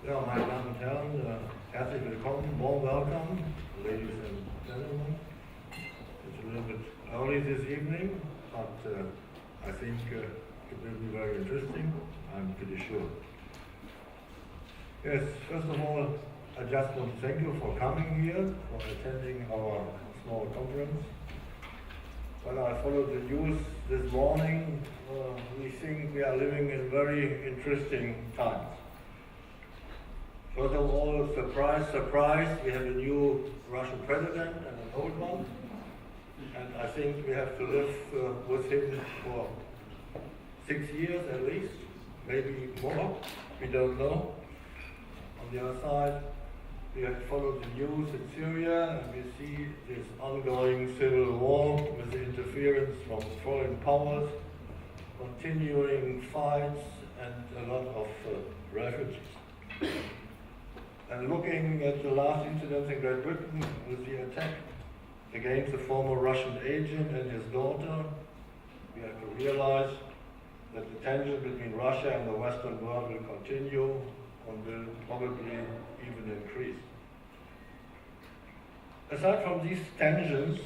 Ja, meine Damen und Herren, herzlich willkommen, warm welcome, ladies and gentlemen. It's a little bit early this evening, but I think it will be very interesting, I'm pretty sure. Yes, first of all, I just want to thank you for coming here, for attending our small conference. When I followed the news this morning, we think we are living in very interesting times. First of all, surprise, surprise, we have a new Russian president and an old one. And I think we have to live with him for 6 years at least, maybe more, we don't know. On the other side, we have followed the news in Syria and we see this ongoing civil war with the interference from foreign powers, continuing fights and a lot of refugees. And looking at the last incidents in Great Britain with the attack against the former Russian agent and his daughter, we have to realize that the tension between Russia and the Western world will continue and will probably even increase. Aside from these tensions,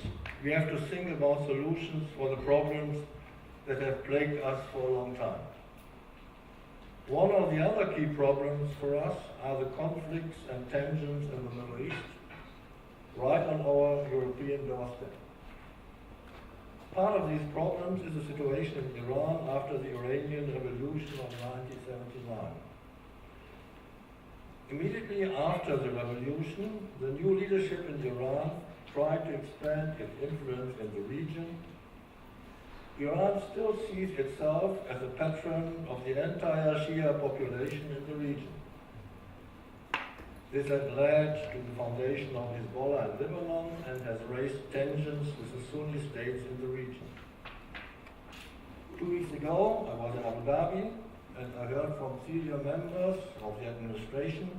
we have to think about solutions for the problems that have plagued us for a long time. One of the other key problems for us are the conflicts and tensions in the Middle East, right on our European doorstep. Part of these problems is the situation in Iran after the Iranian Revolution of 1979. Immediately after the revolution, the new leadership in Iran tried to expand its influence in the region. Iran still sees itself as a patron of the entire Shia population in the region. This has led to the foundation of Hezbollah in Lebanon and has raised tensions with the Sunni states in the region. 2 weeks ago, I was in Abu Dhabi and I heard from senior members of the administration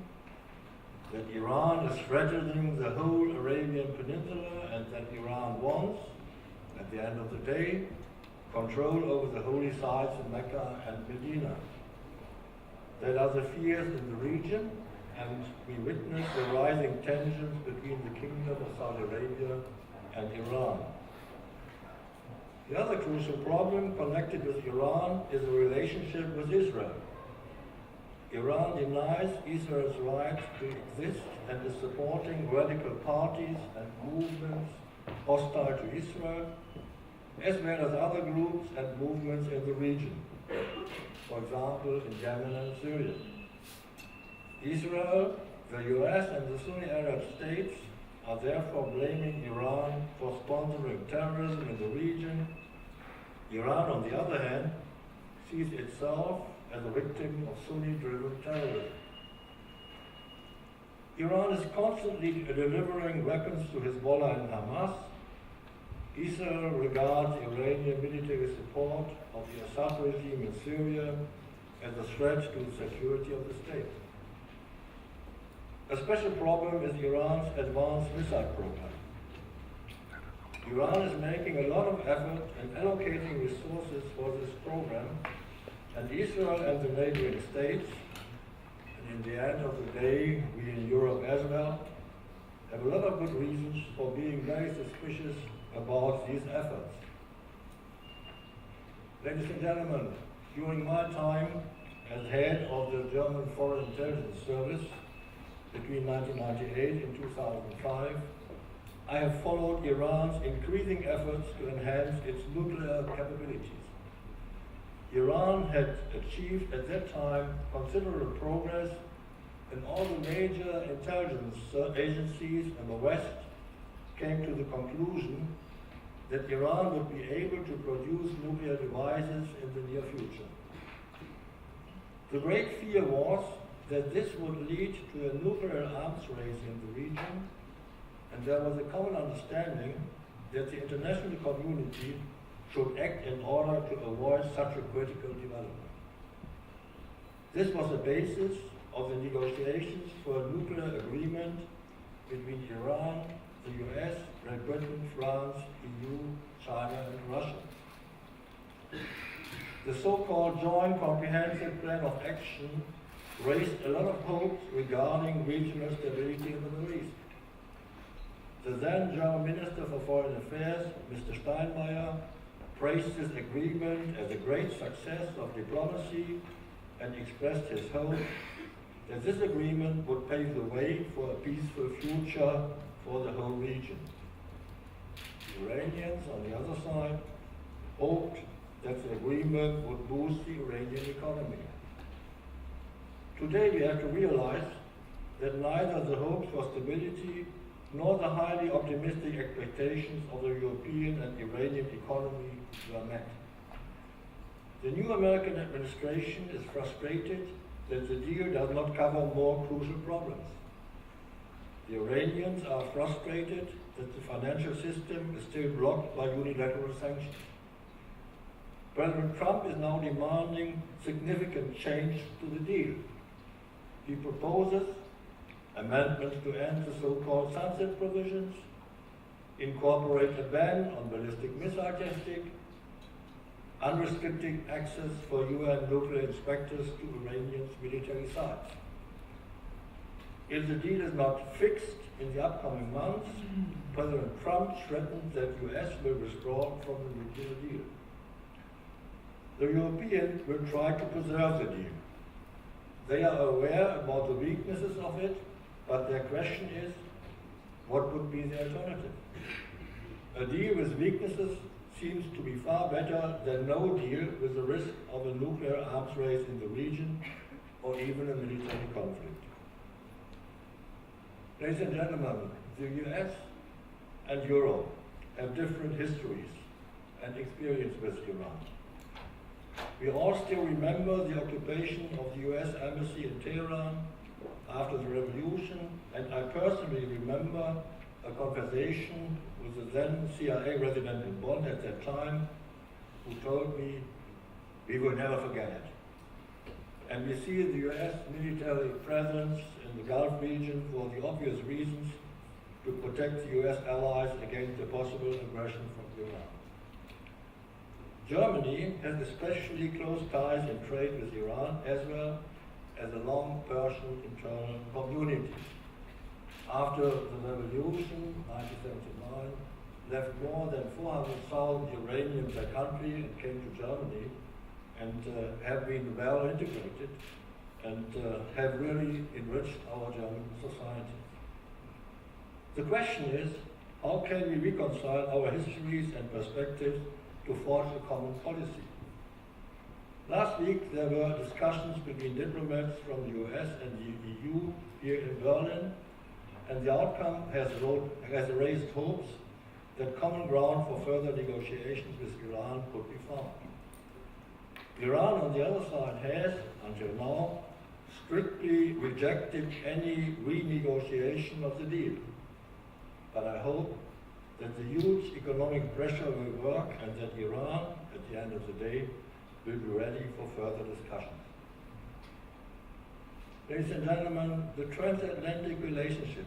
that Iran is threatening the whole Arabian Peninsula and that Iran wants, at the end of the day, control over the holy sites in Mecca and Medina. There are the fears in the region, and we witness the rising tensions between the Kingdom of Saudi Arabia and Iran. The other crucial problem connected with Iran is the relationship with Israel. Iran denies Israel's right to exist and is supporting radical parties and movements hostile to Israel, as well as other groups and movements in the region, for example in Yemen and Syria. Israel, the US and the Sunni Arab states are therefore blaming Iran for sponsoring terrorism in the region. Iran, on the other hand, sees itself as a victim of Sunni-driven terrorism. Iran is constantly delivering weapons to Hezbollah and Hamas. Israel regards Iranian military support of the Assad regime in Syria as a threat to the security of the state. A special problem is Iran's advanced missile program. Iran is making a lot of effort in allocating resources for this program, and Israel and the neighboring states, and in the end of the day, we in Europe as well, have a lot of good reasons for being very suspicious about these efforts. Ladies and gentlemen, during my time as head of the German Foreign Intelligence Service between 1998 and 2005, I have followed Iran's increasing efforts to enhance its nuclear capabilities. Iran had achieved at that time considerable progress, and all the major intelligence agencies in the West came to the conclusion that Iran would be able to produce nuclear devices in the near future. The great fear was that this would lead to a nuclear arms race in the region, and there was a common understanding that the international community should act in order to avoid such a critical development. This was the basis of the negotiations for a nuclear agreement between Iran, the US, Great Britain, France, EU, China, and Russia. The so-called Joint Comprehensive Plan of Action raised a lot of hopes regarding regional stability in the Middle East. The then German Minister for Foreign Affairs, Mr. Steinmeier, praised this agreement as a great success of diplomacy and expressed his hope that this agreement would pave the way for a peaceful future for the whole region. The Iranians, on the other side, hoped that the agreement would boost the Iranian economy. Today we have to realize that neither the hopes for stability nor the highly optimistic expectations of the European and Iranian economy were met. The new American administration is frustrated that the deal does not cover more crucial problems. The Iranians are frustrated that the financial system is still blocked by unilateral sanctions. President Trump is now demanding significant change to the deal. He proposes amendments to end the so-called sunset provisions, incorporate a ban on ballistic missile testing, unrestricted access for UN nuclear inspectors to Iranians' military sites. If the deal is not fixed in the upcoming months, President Trump threatens that US will withdraw from the nuclear deal. The Europeans will try to preserve the deal. They are aware about the weaknesses of it, but their question is, what would be the alternative? A deal with weaknesses seems to be far better than no deal with the risk of a nuclear arms race in the region or even a military conflict. Ladies and gentlemen, the US and Europe have different histories and experience with Iran. We all still remember the occupation of the US embassy in Tehran after the revolution, and I personally remember a conversation with the then CIA resident in Bonn at that time, who told me, we will never forget it. And we see the US military presence in the Gulf region for the obvious reasons to protect the US allies against the possible aggression from Iran. Germany has especially close ties in trade with Iran, as well as a long Persian internal community. After the revolution, 1979, left more than 400,000 Iranians their country and came to Germany, and have been well integrated and have really enriched our German society. The question is, how can we reconcile our histories and perspectives to forge a common policy? Last week there were discussions between diplomats from the US and the EU here in Berlin, and the outcome has raised hopes that common ground for further negotiations with Iran could be found. Iran, on the other side, has, until now, strictly rejected any renegotiation of the deal. But I hope that the huge economic pressure will work and that Iran, at the end of the day, will be ready for further discussions. Ladies and gentlemen, the transatlantic relationship,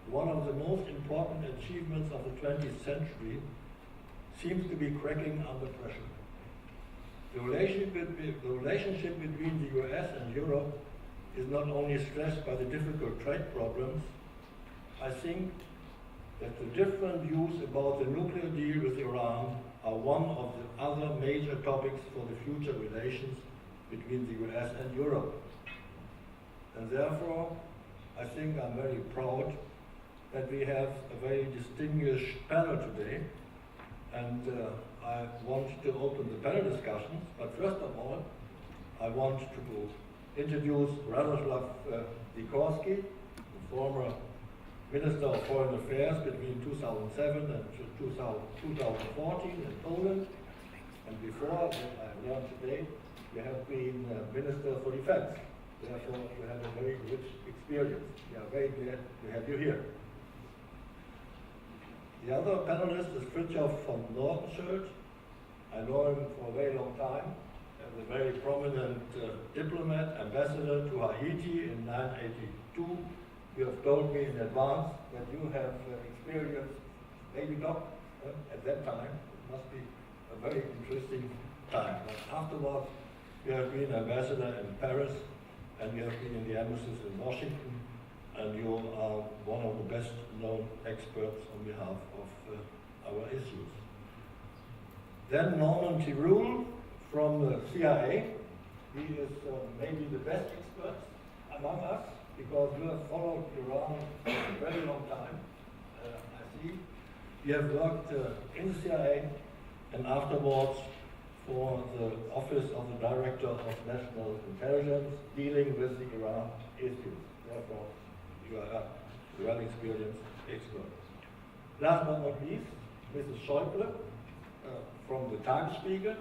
one of the most important achievements of the 20th century, seems to be cracking under pressure. The relationship between the US and Europe is not only stressed by the difficult trade problems. I think that the different views about the nuclear deal with Iran are one of the other major topics for the future relations between the US and Europe. And therefore, I think I'm very proud that we have a very distinguished panel today. And I want to open the panel discussions, but first of all, I want to introduce Radoslav Sikorski, the former Minister of Foreign Affairs between 2007 and 2014 in Poland. And before, I learned today, you have been Minister for Defense. Therefore, you have a very rich experience. We are very glad to have you here. The other panelist is Fridtjof von Nordenskiöld. I know him for a very long time as a very prominent diplomat, ambassador to Haiti in 1982. You have told me in advance that you have experienced baby doc at that time. It must be a very interesting time. But afterwards, you have been ambassador in Paris and you have been in the embassies in Washington, and you are one of the best known experts on behalf of our issues. Then Norman Tirul from the CIA. He is maybe the best expert among us, because you have followed Iran for a very long time, I see. You have worked in the CIA and afterwards for the Office of the Director of National Intelligence, dealing with the Iran issues. Therefore, you are a well-experienced expert. Last but not least, Mrs. Schäuble from the Tagesspiegel.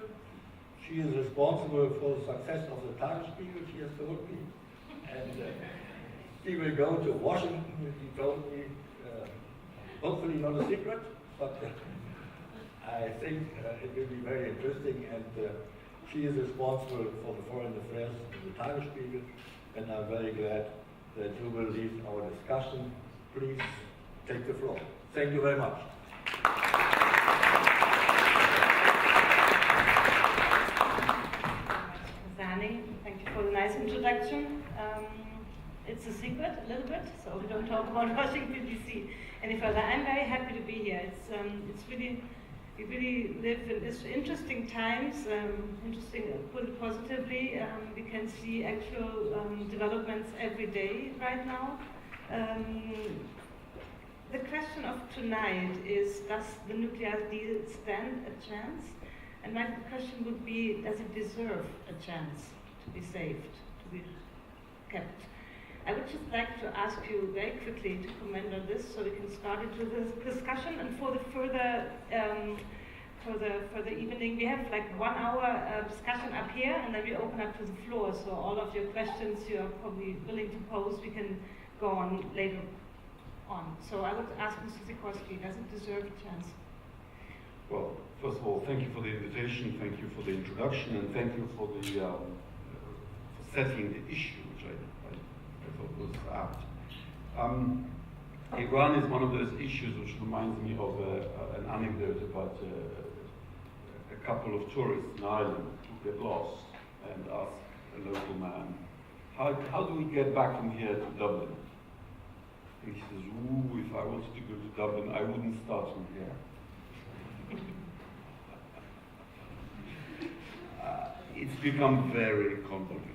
She is responsible for the success of the Tagesspiegel, she has told me. And she will go to Washington, she told me, hopefully not a secret, but I think it will be very interesting, and she is responsible for the foreign affairs in the Tagesspiegel, and I'm very glad that you will lead our discussion. Please take the floor. Thank you very much. Thank you for the nice introduction. It's a secret, a little bit, so we don't talk about Washington, D.C. any further. I'm very happy to be here. We really live in interesting times, interesting, put it positively. We can see actual developments every day right now. The question of tonight is, does the nuclear deal stand a chance? And my question would be, does it deserve a chance to be saved, to be kept? I would just like to ask you very quickly to comment on this so we can start into this discussion. And for the further evening, we have like 1 hour discussion up here, and then we open up to the floor. So all of your questions you are probably willing to pose, we can go on later on. So I would ask Mr. Sikorski, does it deserve a chance? Well, first of all, thank you for the invitation, thank you for the introduction, and thank you for the for setting the issue, which I thought was apt. Iran is one of those issues which reminds me of an anecdote about a couple of tourists in Ireland who get lost and ask a local man, how do we get back from here to Dublin? And he says, ooh, if I wanted to go to Dublin, I wouldn't start from here. It's become very convoluted.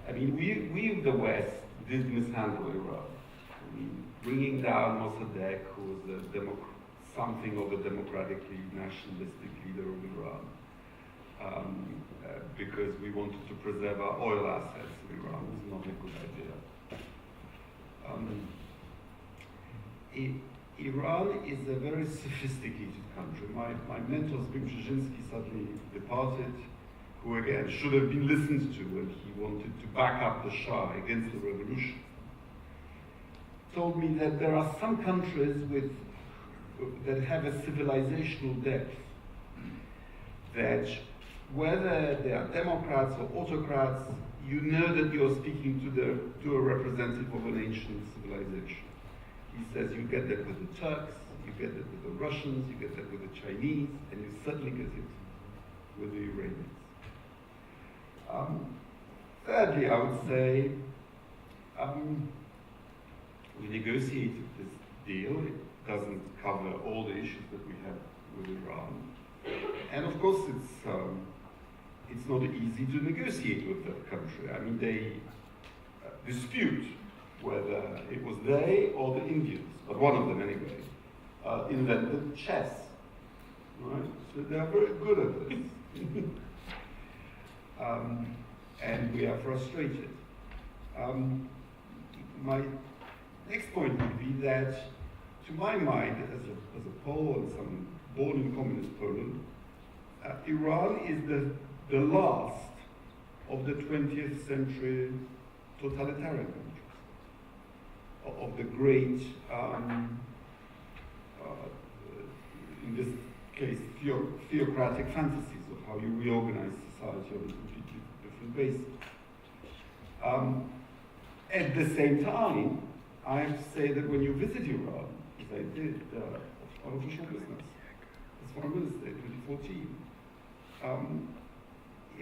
I mean, we in the West did mishandle Iran. I mean, bringing down Mossadegh, who was something of a democratically nationalistic leader of Iran, because we wanted to preserve our oil assets in Iran, was not a good idea. Iran is a very sophisticated country. My mentor, Zbigniew Brzezinski, suddenly departed, who again should have been listened to when he wanted to back up the Shah against the revolution, told me that there are some countries that have a civilizational depth, that whether they are democrats or autocrats, you know that you're speaking to a representative of an ancient civilization. He says you get that with the Turks, you get that with the Russians, you get that with the Chinese, and you certainly get it with the Iranians. Thirdly, I would say we negotiated this deal. It doesn't cover all the issues that we have with Iran. And of course, it's not easy to negotiate with that country. I mean, they dispute whether it was they or the Indians, but one of them anyway, invented chess, right? So they are very good at this. And we are frustrated. My next point would be that, to my mind, as a Pole and someone born in communist Poland, Iran is the last of the 20th century totalitarian countries, of the great, in this case, theocratic fantasies of how you reorganize society on a completely different basis. At the same time, I have to say that when you visit Iran, as I did on official business, as foreign minister in 2014,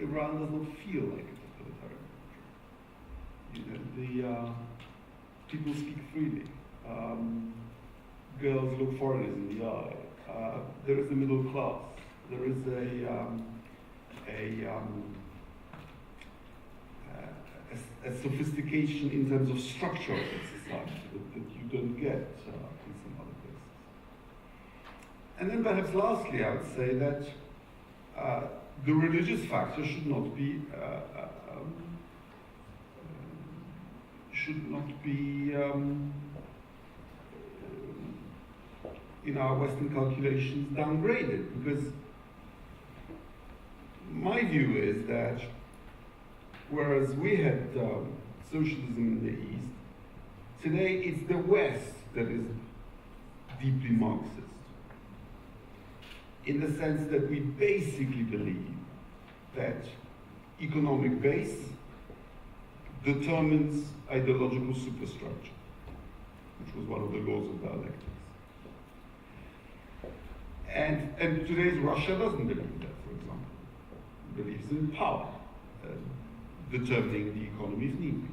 Iran does not feel like a totalitarian country. You know, people speak freely. Girls look foreigners in the eye. There is a middle class. There is a sophistication in terms of structure of the society that you don't get in some other places. And then perhaps lastly, I would say that the religious factor should not be in our Western calculations downgraded, because my view is that whereas we had socialism in the East, today it's the West that is deeply Marxist, in the sense that we basically believe that economic base determines ideological superstructure, which was one of the laws of dialectics. And today's Russia doesn't believe that, for example. It believes in power, determining the economy if need be.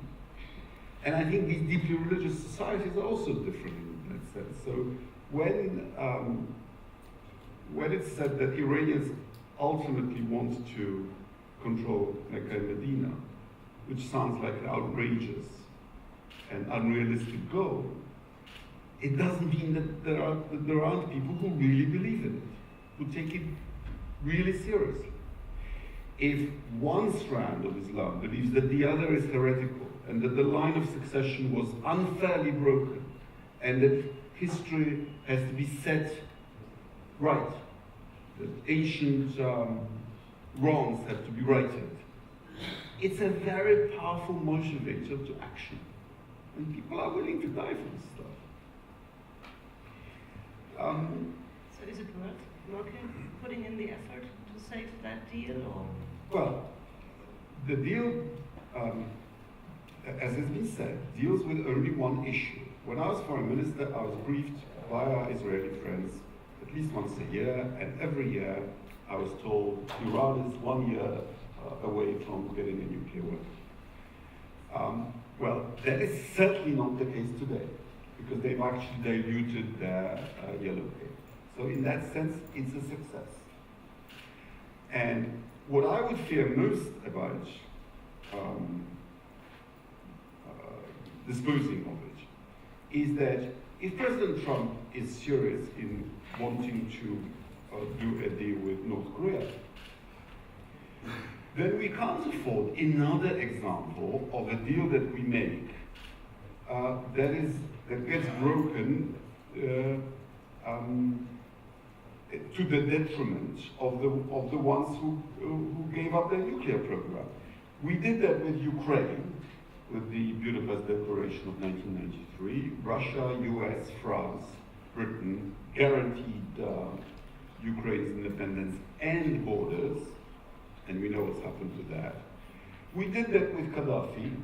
And I think these deeply religious societies are also different in that sense. So when it's said that Iranians ultimately want to control Mecca and Medina, which sounds like an outrageous and unrealistic goal, it doesn't mean that there aren't people who really believe in it, who take it really seriously. If one strand of Islam believes that the other is heretical, and that the line of succession was unfairly broken, and that history has to be set right, that ancient wrongs have to be righted, it's a very powerful motivator to action. And people are willing to die for this stuff. So is it worth putting in the effort to save that deal, or? Well, the deal, as has been said, deals with only one issue. When I was foreign minister, I was briefed by our Israeli friends at least once a year, and every year I was told Iran is 1 year away from getting a nuclear weapon. Well, that is certainly not the case today, because they've actually diluted their yellow paper. So in that sense, it's a success. And what I would fear most about disposing of it is that if President Trump is serious in wanting to do a deal with North Korea, then we can't afford another example of a deal that we make that gets broken to the detriment of the ones who gave up their nuclear program. We did that with Ukraine, with the Budapest Declaration of 1993. Russia, US, France, Britain guaranteed Ukraine's independence and borders, and we know what's happened to that. We did that with Gaddafi,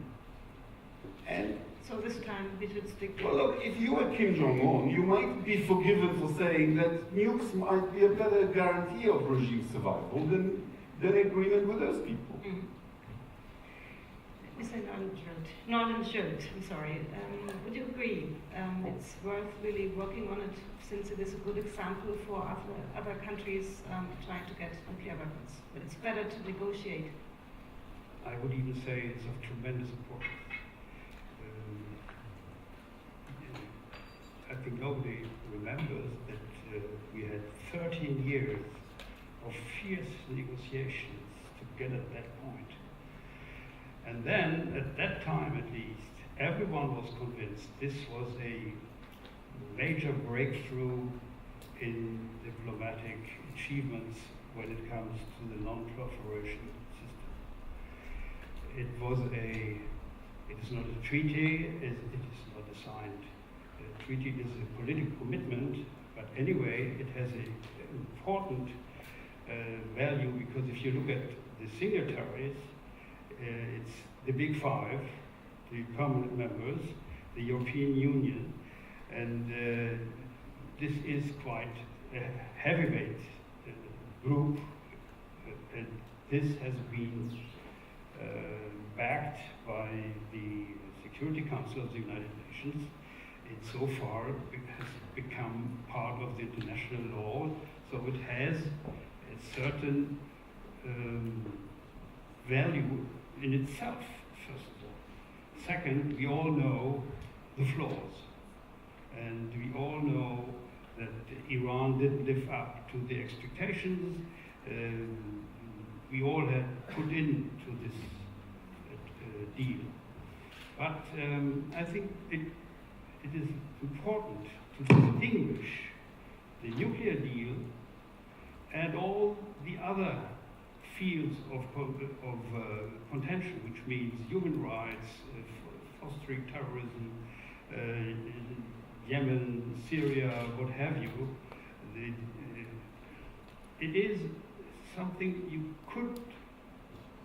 and so this time we should stick to. Well, look, if you were Kim Jong-un, you might be forgiven for saying that nukes might be a better guarantee of regime survival than agreement with those people. Mm-hmm. Mr. Nordenschuld, I'm sorry. Would you agree it's worth really working on it, since it is a good example for other countries trying to get nuclear weapons? But it's better to negotiate. I would even say it's of tremendous importance. I think nobody remembers that we had 13 years of fierce negotiations to get at that point. And then, at that time at least, everyone was convinced this was a major breakthrough in diplomatic achievements when it comes to the non-proliferation system. It is not a treaty, it is not a signed treaty, is a political commitment, but anyway, it has an important value, because if you look at the signatories, it's the Big Five, the permanent members, the European Union, and this is quite a heavyweight group, and this has been backed by the Security Council of the United Nations. It so far has become part of the international law, so it has a certain value in itself, first of all. Second, we all know the flaws, and we all know that Iran didn't live up to the expectations we all had put into this deal. But I think it is important to distinguish the nuclear deal and all the other fields of contention, which means human rights, fostering terrorism, Yemen, Syria, what have you. It is something you could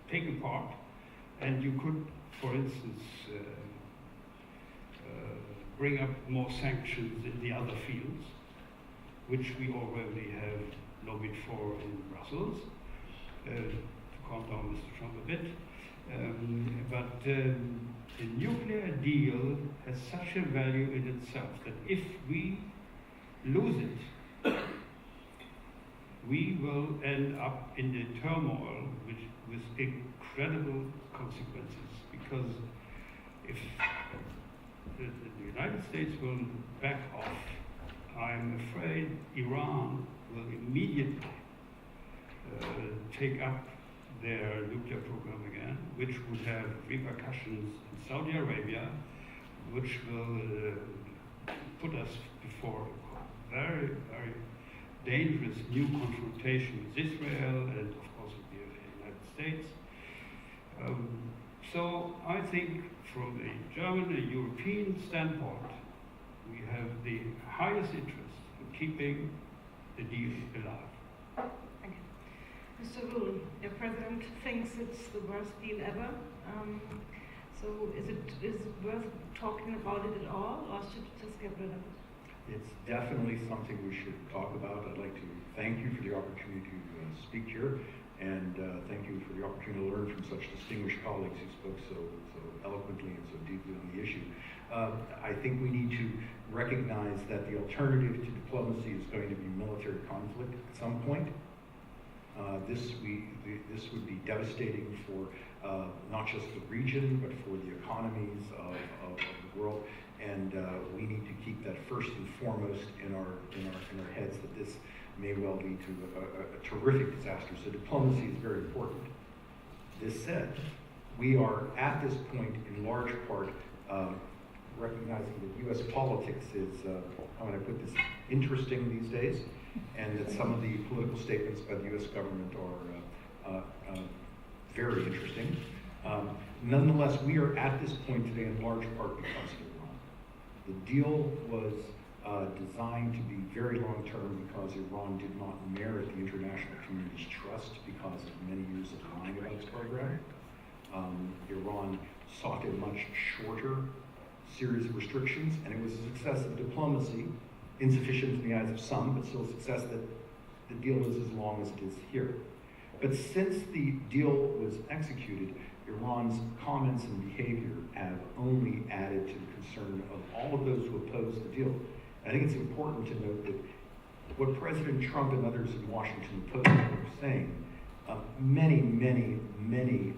take apart, and you could, for instance, bring up more sanctions in the other fields, which we already have lobbied for in Brussels, to calm down Mr. Trump a bit. But the nuclear deal has such a value in itself that if we lose it, we will end up in the turmoil with incredible consequences. Because if the United States will back off, I'm afraid Iran will immediately take up their nuclear program again, which would have repercussions in Saudi Arabia, which will put us before a very, very dangerous new confrontation with Israel and, of course, with the United States. So I think from a German, a European standpoint, we have the highest interest in keeping the deal alive. Thank you. Mr. Ruhl, your president thinks it's the worst deal ever. So is it worth talking about it at all, or should we just get rid of it? It's definitely something we should talk about. I'd like to thank you for the opportunity to speak here, and thank you for the opportunity to learn from such distinguished colleagues who spoke so eloquently and so deeply on the issue. I think we need to recognize that the alternative to diplomacy is going to be military conflict at some point. This would be devastating for not just the region, but for the economies of the world. And we need to keep that first and foremost in our heads, that this may well lead to a terrific disaster. So diplomacy is very important. This said, we are at this point in large part recognizing that U.S. politics is, how would I put this, interesting these days, and that some of the political statements by the U.S. government are very interesting. Nonetheless, we are at this point today in large part because of Iran. The deal was designed to be very long-term because Iran did not merit the international community's trust because of many years of lying about its program. Iran sought a much shorter series of restrictions, and it was a success of diplomacy, insufficient in the eyes of some, but still a success that the deal is as long as it is here. But since the deal was executed, Iran's comments and behavior have only added to the concern of all of those who oppose the deal. I think it's important to note that what President Trump and others in Washington Post were saying, many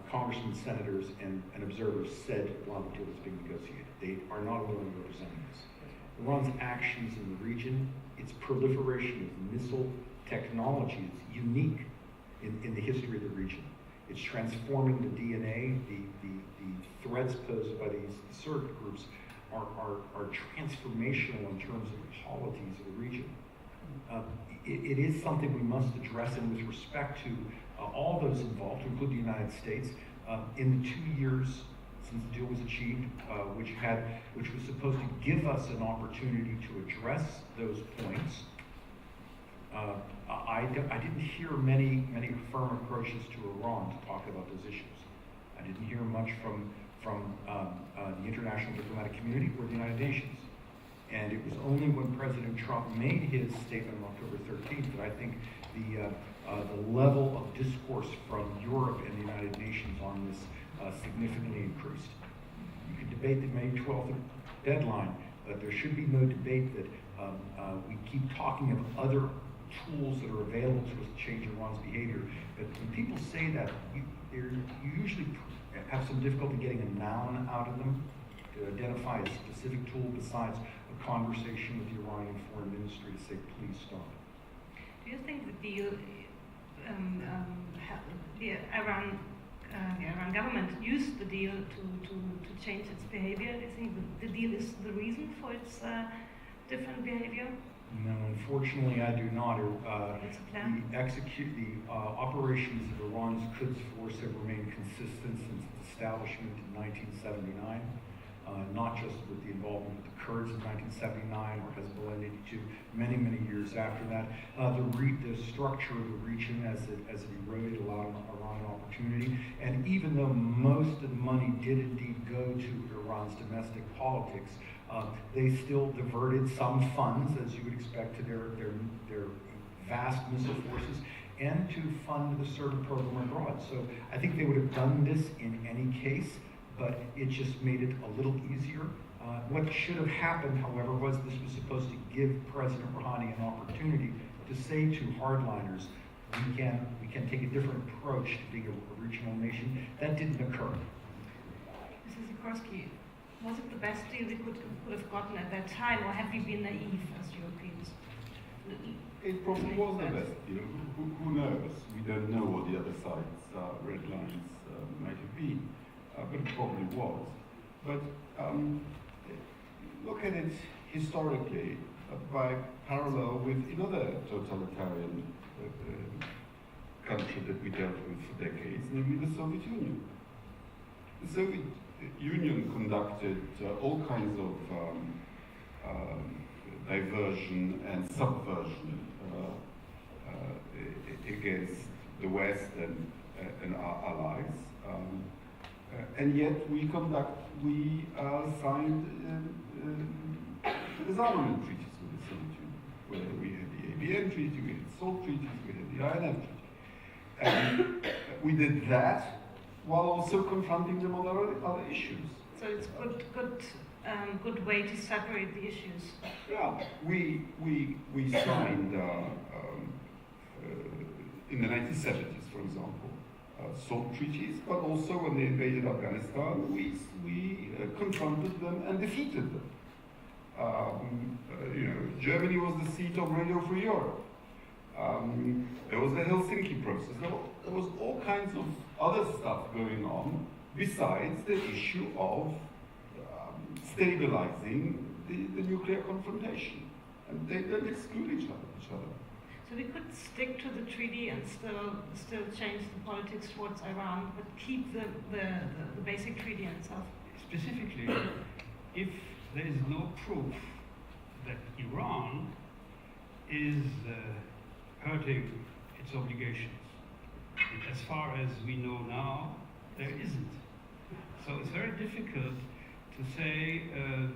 congressmen, senators, and observers said while the deal was being negotiated. They are not alone in representing this. Iran's actions in the region, its proliferation of missile technology is unique in the history of the region. It's transforming the DNA. The threats posed by these insurgent groups are transformational in terms of the polities of the region. It is something we must address, and with respect to all those involved, to include the United States, in the 2 years since the deal was achieved, which was supposed to give us an opportunity to address those points, I didn't hear many firm approaches to Iran to talk about those issues. I didn't hear much from the international diplomatic community or the United Nations. And it was only when President Trump made his statement on October 13th that I think the level of discourse from Europe and the United Nations on this significantly increased. You can debate the May 12th deadline, but there should be no debate that we keep talking of other tools that are available to us to change Iran's behavior. But when people say that, you usually have some difficulty getting a noun out of them to identify a specific tool besides a conversation with the Iranian foreign ministry to say, please stop. Do you think the deal, the Iran government used the deal to change its behavior? Do you think the deal is the reason for its different behavior? No, unfortunately, I do not. It's a plan? The operations of Iran's Quds Force have remained consistent since its establishment in 1979, not just with the involvement of the Kurds in 1979 or Hezbollah in 82, many, many years after that. The structure of the region as it eroded allowed Iran an opportunity, and even though most of the money did indeed go to Iran's domestic politics, they still diverted some funds, as you would expect, to their vast missile forces and to fund the certain program abroad. So I think they would have done this in any case, but it just made it a little easier. What should have happened, however, was this was supposed to give President Rouhani an opportunity to say to hardliners, we can take a different approach to being a regional nation. That didn't occur. Mr. Sikorski, was it the best deal we could have gotten at that time, or have we been naive as Europeans? It probably was the best deal. Who knows? We don't know what the other side's red lines might have been, but it probably was. But look at it historically by parallel with another totalitarian country that we dealt with for decades, namely the Soviet Union. The Soviet Union conducted all kinds of diversion and subversion against the West and our allies, and yet we signed disarmament treaties with the Soviet Union, where we had the ABM treaty, we had SALT treaties, we had the INF treaty, and we did that while also confronting them on other issues. So it's good way to separate the issues. Yeah, we signed in the 1970s, for example, SALT treaties, but also when they invaded Afghanistan, we confronted them and defeated them. Germany was the seat of Radio Free Europe. There was the Helsinki process. There was all kinds of other stuff going on besides the issue of stabilizing the nuclear confrontation. And they don't exclude each other. So we could stick to the treaty and still change the politics towards Iran, but keep the basic treaty itself. Specifically, if there is no proof that Iran is hurting its obligations. As far as we know now, there isn't. So it's very difficult to say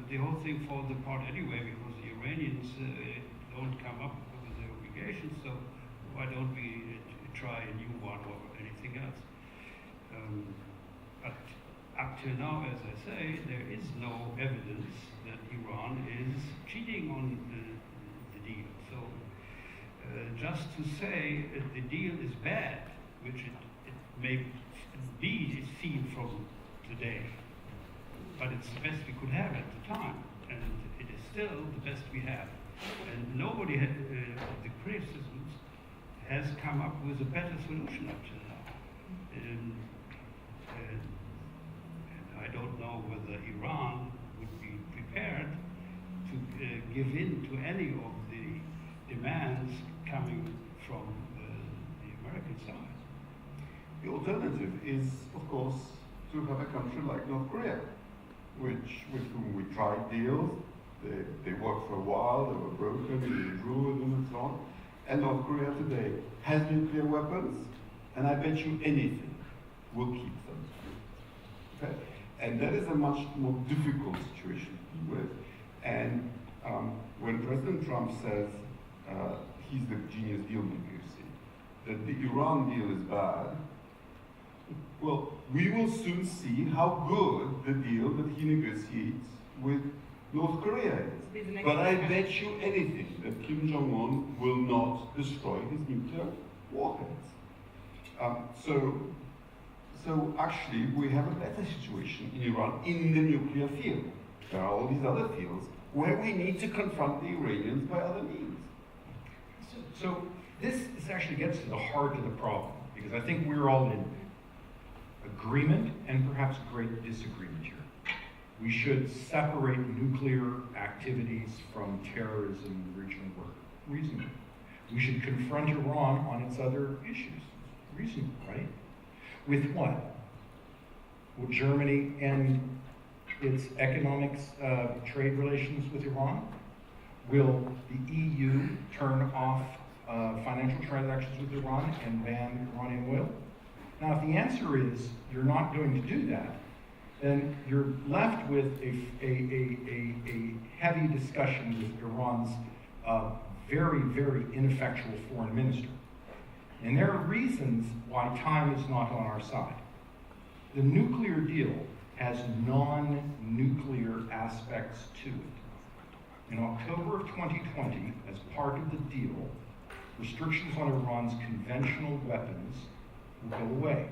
the whole thing falls apart anyway, because the Iranians don't come up with their obligations, so why don't we try a new one or anything else? But up till now, as I say, there is no evidence that Iran is cheating on the deal. So just to say the deal is bad, which it may be seen from today, but it's the best we could have at the time, and it is still the best we have. And nobody of the criticisms has come up with a better solution up to now. And I don't know whether Iran would be prepared to give in to any of the demands coming from the American side. The alternative is, of course, to have a country like North Korea, with whom we tried deals. They worked for a while, they were broken, we withdrew them and so on. And North Korea today has nuclear weapons, and I bet you anything will keep them. Okay? And that is a much more difficult situation to deal with. And when President Trump says he's the genius deal maker, you see, that the Iran deal is bad, well, we will soon see how good the deal that he negotiates with North Korea is. But I bet you anything that Kim Jong-un will not destroy his nuclear warheads. So actually, we have a better situation in Iran in the nuclear field. There are all these other fields where we need to confront the Iranians by other means. So this actually gets to the heart of the problem, because I think we're all in agreement and perhaps great disagreement here. We should separate nuclear activities from terrorism and regional work. Reasonable. We should confront Iran on its other issues. Reasonable, right? With what? Will Germany end its economics, trade relations with Iran? Will the EU turn off financial transactions with Iran and ban Iranian oil? Now, if the answer is you're not going to do that, then you're left with a heavy discussion with Iran's very, very ineffectual foreign minister. And there are reasons why time is not on our side. The nuclear deal has non-nuclear aspects to it. In October of 2020, as part of the deal, restrictions on Iran's conventional weapons will go away.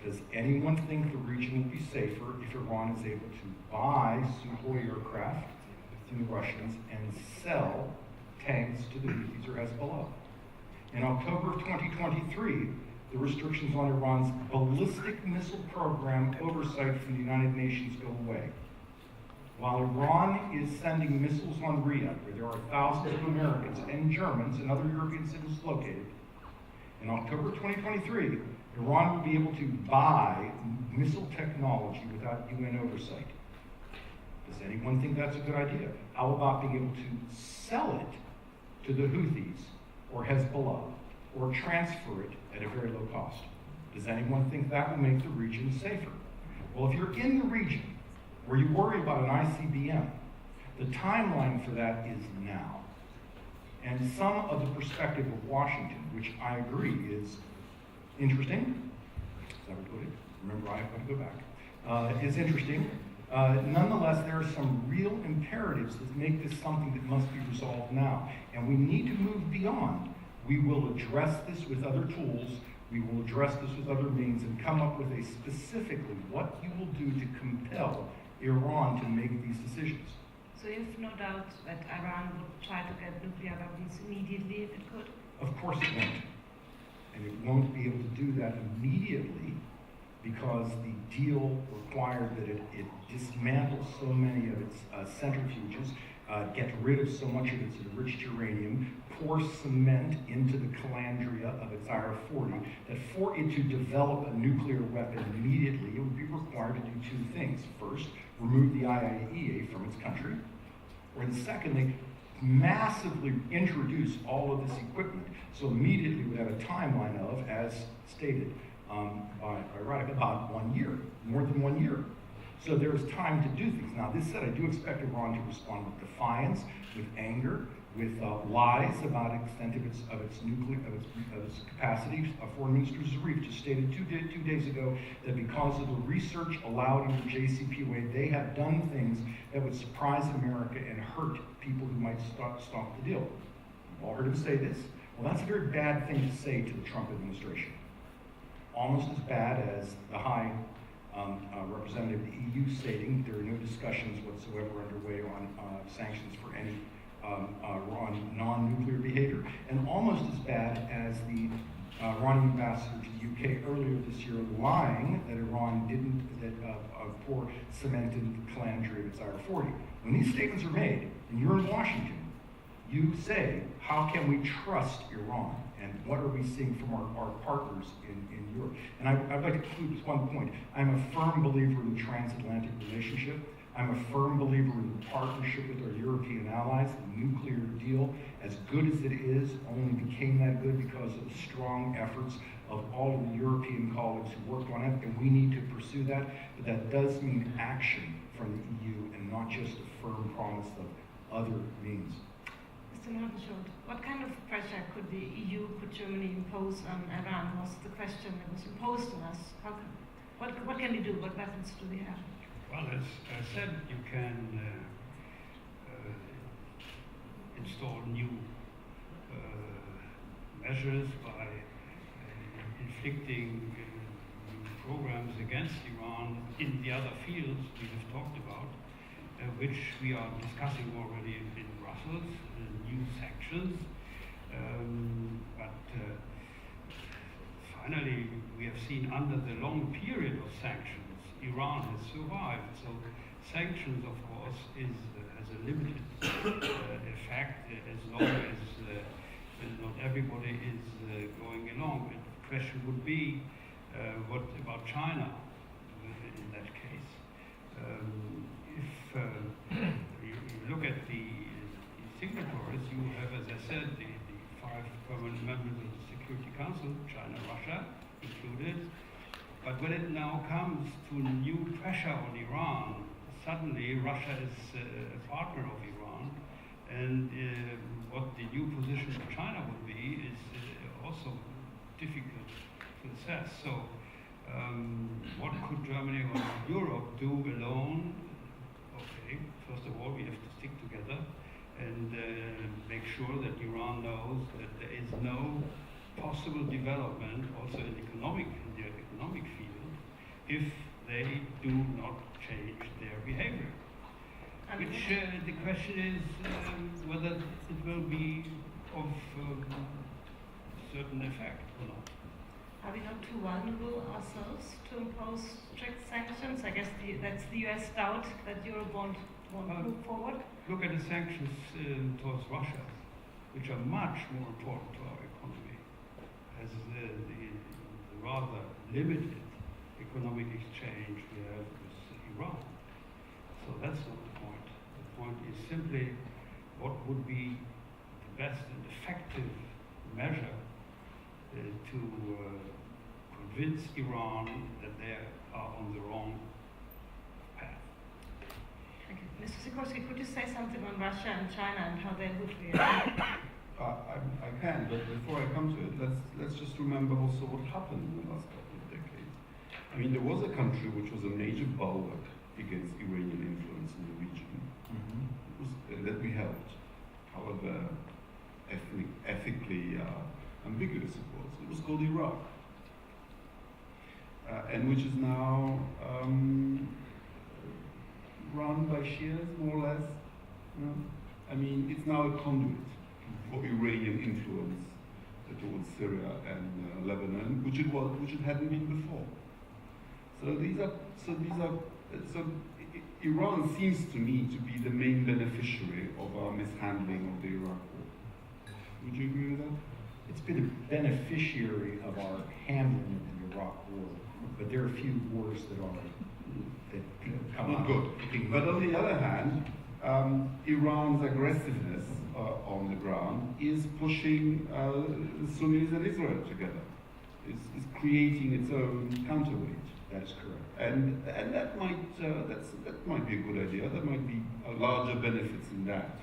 Does anyone think the region will be safer if Iran is able to buy Sukhoi aircraft from the Russians and sell tanks to the Houthis or Hezbollah? In October of 2023, the restrictions on Iran's ballistic missile program oversight from the United Nations go away. While Iran is sending missiles on Riyadh, where there are thousands of Americans and Germans and other European citizens located, in October 2023, Iran will be able to buy missile technology without UN oversight. Does anyone think that's a good idea? How about being able to sell it to the Houthis or Hezbollah, or transfer it at a very low cost? Does anyone think that will make the region safer? Well, if you're in the region where you worry about an ICBM, the timeline for that is now. And some of the perspective of Washington, which I agree is interesting, as I would put it, remember I have to go back, is interesting. Nonetheless, there are some real imperatives that make this something that must be resolved now. And we need to move beyond. We will address this with other tools, we will address this with other means, and come up with a specifically what you will do to compel Iran to make these decisions. So you have no doubt that Iran would try to get nuclear weapons immediately if it could? Of course it won't. And it won't be able to do that immediately because the deal required that it dismantle so many of its centrifuges, get rid of so much of its enriched uranium, pour cement into the calandria of its IR-40, that for it to develop a nuclear weapon immediately, it would be required to do two things. First, remove the IAEA from its country, or secondly, massively introduce all of this equipment. So immediately we have a timeline of, as stated by Radek, about 1 year, more than 1 year. So there's time to do things. Now, this said, I do expect Iran to respond with defiance, with anger, with lies about the extent of its capacity. Foreign Minister Zarif just stated two days ago that because of the research allowed under JCPOA, they have done things that would surprise America and hurt people who might stop the deal. You've all heard him say this. Well, that's a very bad thing to say to the Trump administration. Almost as bad as the High Representative of the EU stating there are no discussions whatsoever underway on sanctions for any on non-nuclear behavior, and almost as bad as the Iranian ambassador to the UK earlier this year lying that Iran didn't pour cement into the calandria of its IR-40. When these statements are made, and you're in Washington, you say, how can we trust Iran? And what are we seeing from our partners in Europe? And I'd like to conclude with one point. I'm a firm believer in the transatlantic relationship. I'm a firm believer in the partnership with our European allies. The nuclear deal, as good as it is, only became that good because of the strong efforts of all of the European colleagues who worked on it, and we need to pursue that. But that does mean action from the EU and not just a firm promise of other means. Mr. Nordenschuld, what kind of pressure could the EU, could Germany impose on Iran was the question that was imposed on us. What can we do? What weapons do we have? Well, as I said, you can install new measures by inflicting new programs against Iran in the other fields we have talked about, which we are discussing already in Brussels, new sanctions. But finally, we have seen under the long period of sanctions, Iran has survived. So sanctions, of course, has a limited effect as long as not everybody is going along. And the question would be, what about China in that case? If you look at the signatories, you have, as I said, the 5 permanent members of the Security Council, China, Russia included. But when it now comes to new pressure on Iran, suddenly Russia is a partner of Iran, and what the new position of China would be is also difficult to assess. So what could Germany or Europe do alone? Okay, first of all, we have to stick together and make sure that Iran knows that there is no possible development also in the economic field if they do not change their behavior. Which the question is whether it will be of certain effect or not. Are we not too vulnerable ourselves to impose strict sanctions? I guess that's the US doubt that Europe won't move forward. Look at the sanctions towards Russia, which are much more important to our economy, as the rather limited economic exchange we have with Iran. So that's not the point. The point is simply what would be the best and effective measure to convince Iran that they are on the wrong path. Thank you. Mr. Sikorski, could you say something on Russia and China and how they would react? I can, but before I come to it, let's just remember also what happened in the last couple of decades. I mean, there was a country which was a major bulwark against Iranian influence in the region. It was, that we helped, however ethically ambiguous it was. It was called Iraq, and which is now run by Shias, more or less. You know? I mean, it's now a conduit for Iranian influence towards Syria and Lebanon, which it hadn't been before. So Iran seems to me to be the main beneficiary of our mishandling of the Iraq war. Would you agree with that? It's been a beneficiary of our handling of the Iraq war, but there are a few wars that come Not out. good. But on the other hand, Iran's aggressiveness on the ground is pushing the Sunnis and Israel together. It's creating its own counterweight. That is correct. And that might be a good idea. There might be larger benefits in that.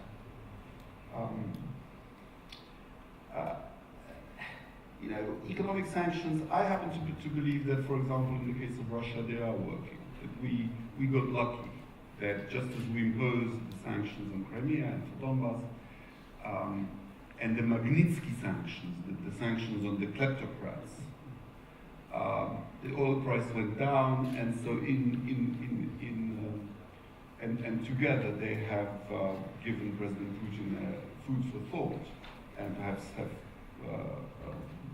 Economic sanctions. I happen to believe that, for example, in the case of Russia, they are working. That we got lucky. That just as we imposed the sanctions on Crimea and for Donbass, and the Magnitsky sanctions, the sanctions on the kleptocrats, the oil price went down, and so and together they have given President Putin food for thought, and perhaps have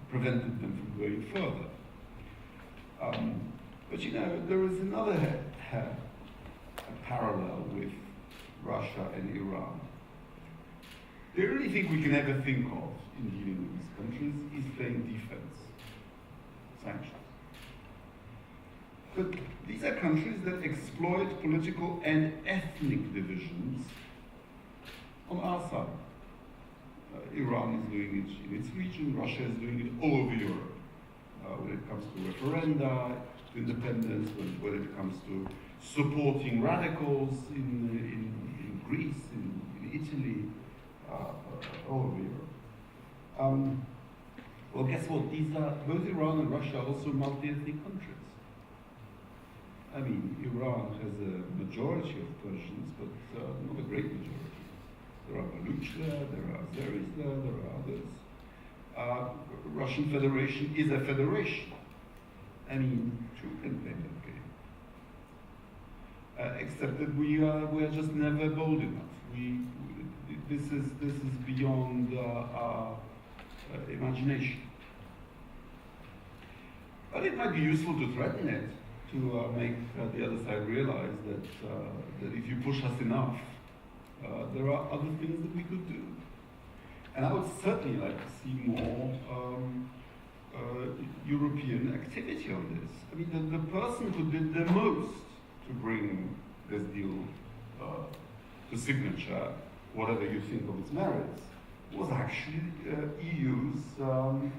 prevented them from going further. But there is another parallel with Russia and Iran. The only thing we can ever think of in dealing with these countries is playing defense, sanctions. But these are countries that exploit political and ethnic divisions on our side. Iran is doing it in its region, Russia is doing it all over Europe. When it comes to referenda, to independence, when it comes to supporting radicals in Greece, in Italy, all over Europe. Well, guess what? These are, both Iran and Russia are also multi-ethnic countries. I mean, Iran has a majority of Persians, but not a great majority. There are Baluch there are Azeris there are others. Russian Federation is a federation. I mean, who can play that game? Except that we are just never bold enough. This is beyond our imagination. But it might be useful to threaten it, to make the other side realize that if you push us enough, there are other things that we could do. And I would certainly like to see more European activity on this. I mean, the person who did the most to bring this deal to signature, whatever you think of its merits, was actually EU's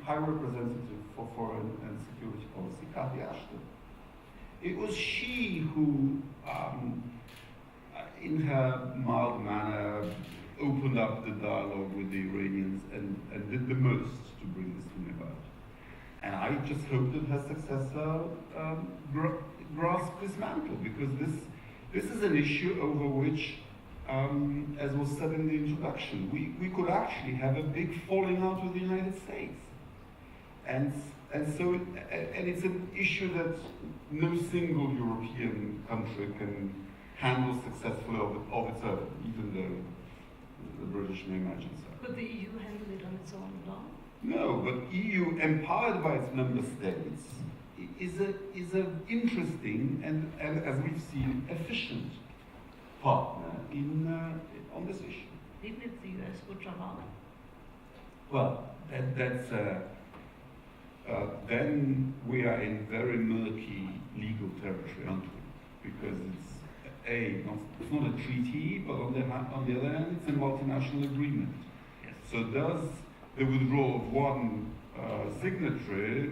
High Representative for Foreign and Security Policy, Cathy Ashton. It was she who, in her mild manner, opened up the dialogue with the Iranians and did the most to bring this thing about. And I just hope that her successor grasps this mantle, because this is an issue over which, as was said in the introduction, we could actually have a big falling out with the United States. And it's an issue that no single European country can handle successfully of its own, even though the British may imagine so. Could the EU handle it on its own law? No, but EU, empowered by its member states, is an interesting and, as we've seen, efficient partner on this issue. Even if the US would drop out? Well, then we are in very murky legal territory, aren't we? Because it's not a treaty, but on the other hand, it's a multinational agreement. Yes. So does the withdrawal of one signatory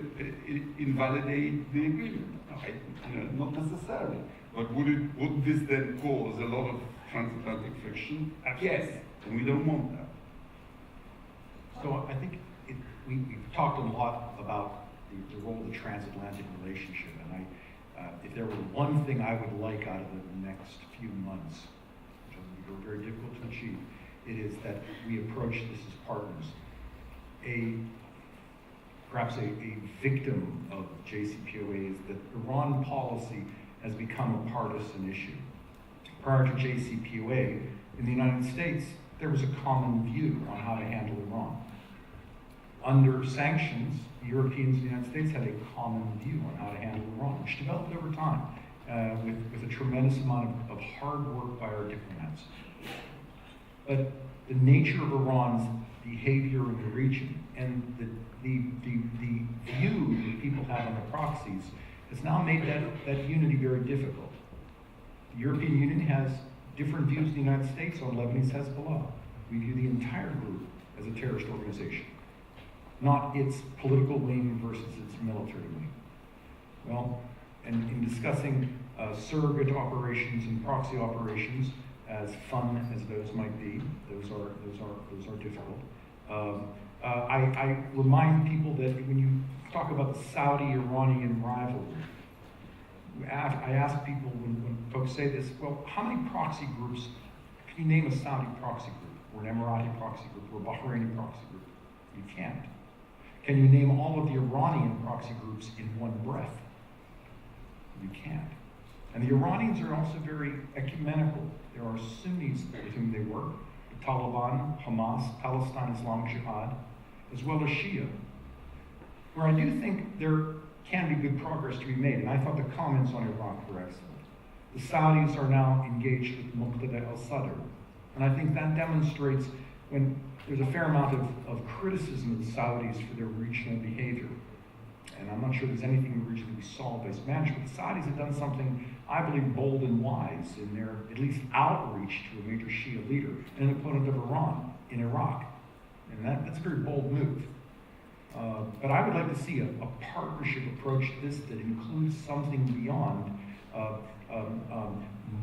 invalidate the agreement? Not necessarily. But would this then cause a lot of transatlantic friction? Yes, and we don't want that. So I think we've talked a lot about the role of the transatlantic relationship, and if there were one thing I would like out of the next few months, which will be very difficult to achieve, it is that we approach this as partners. Perhaps a victim of JCPOA is that Iran policy has become a partisan issue. Prior to JCPOA, in the United States, there was a common view on how to handle Iran. Under sanctions, Europeans and the United States had a common view on how to handle Iran, which developed over time with a tremendous amount of hard work by our diplomats. But the nature of Iran's behavior in the region and the view that people have on the proxies has now made that unity very difficult. The European Union has different views in the United States on Lebanese Hezbollah. We view the entire group as a terrorist organization, not its political wing versus its military wing. Well, and in discussing surrogate operations and proxy operations, as fun as those might be, those are difficult. I remind people that when you talk about the Saudi-Iranian rivalry, I ask people when folks say this, well, how many proxy groups, can you name a Saudi proxy group, or an Emirati proxy group, or a Bahraini proxy group? You can't. Can you name all of the Iranian proxy groups in one breath? You can't. And the Iranians are also very ecumenical. There are Sunnis with whom they work, the Taliban, Hamas, Palestine Islamic Jihad, as well as Shia. Where I do think there can be good progress to be made, and I thought the comments on Iraq were excellent. The Saudis are now engaged with Muqtada al-Sadr, and I think that demonstrates when there's a fair amount of criticism of the Saudis for their regional behavior. And I'm not sure there's anything in the region that we solve-based management. The Saudis have done something, I believe, bold and wise in their, at least, outreach to a major Shia leader, an opponent of Iran in Iraq. And that's a very bold move. But I would like to see a partnership approach to this that includes something beyond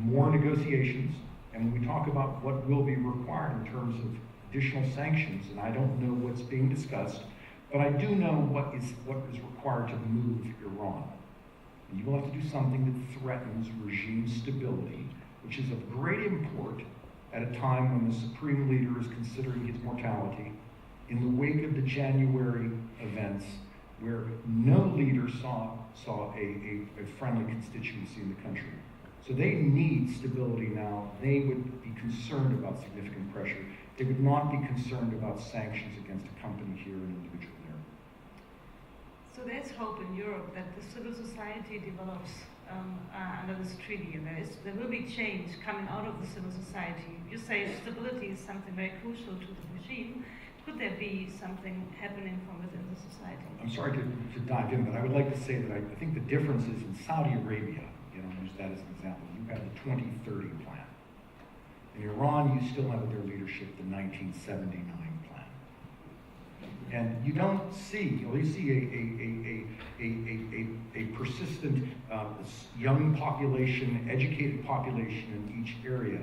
more negotiations. And when we talk about what will be required in terms of additional sanctions, and I don't know what's being discussed, but I do know what is required to move Iran. And you will have to do something that threatens regime stability, which is of great import at a time when the supreme leader is considering his mortality, in the wake of the January events, where no leader saw a friendly constituency in the country. So they need stability now. They would be concerned about significant pressure. They would not be concerned about sanctions against a company here and an individual there. So there's hope in Europe that the civil society develops under this treaty, and there will be change coming out of the civil society. You say stability is something very crucial to the regime. Could there be something happening from within the society? I'm sorry to dive in, but I would like to say that I think the difference is in Saudi Arabia, use that as an example. You have the 2030 plan. In Iran, you still have at their leadership the 1979 plan. And you don't see, you see a persistent young population, educated population in each area.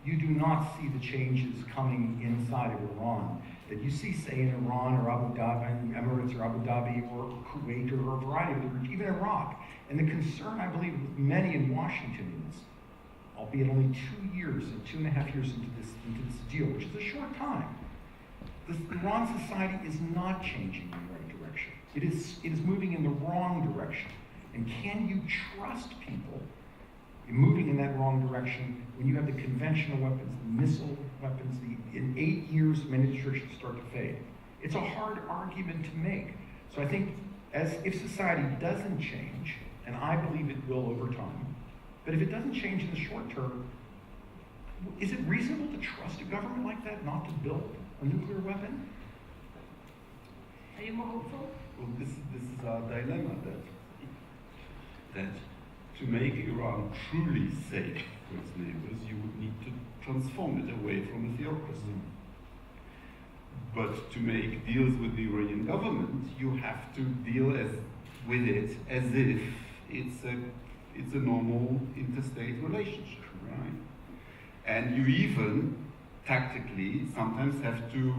You do not see the changes coming inside of Iran that you see, say, in Iran or Abu Dhabi, Emirates or Abu Dhabi or Kuwait or a variety of other, even Iraq. And the concern, I believe, with many in Washington is, albeit only 2 years and 2.5 years into this deal, which is a short time, the Iran society is not changing in the right direction. It is moving in the wrong direction. And can you trust people in moving in that wrong direction when you have the conventional weapons, the missile weapons, in 8 years many restrictions start to fade? It's a hard argument to make. So I think if society doesn't change, and I believe it will over time, but if it doesn't change in the short term, is it reasonable to trust a government like that not to build a nuclear weapon? Are you more hopeful? Well, this is our dilemma, that to make Iran truly safe for its neighbors, you would need to transform it away from a theocracy. But to make deals with the Iranian government, you have to deal with it as if it's a normal interstate relationship, right? And you even tactically sometimes have to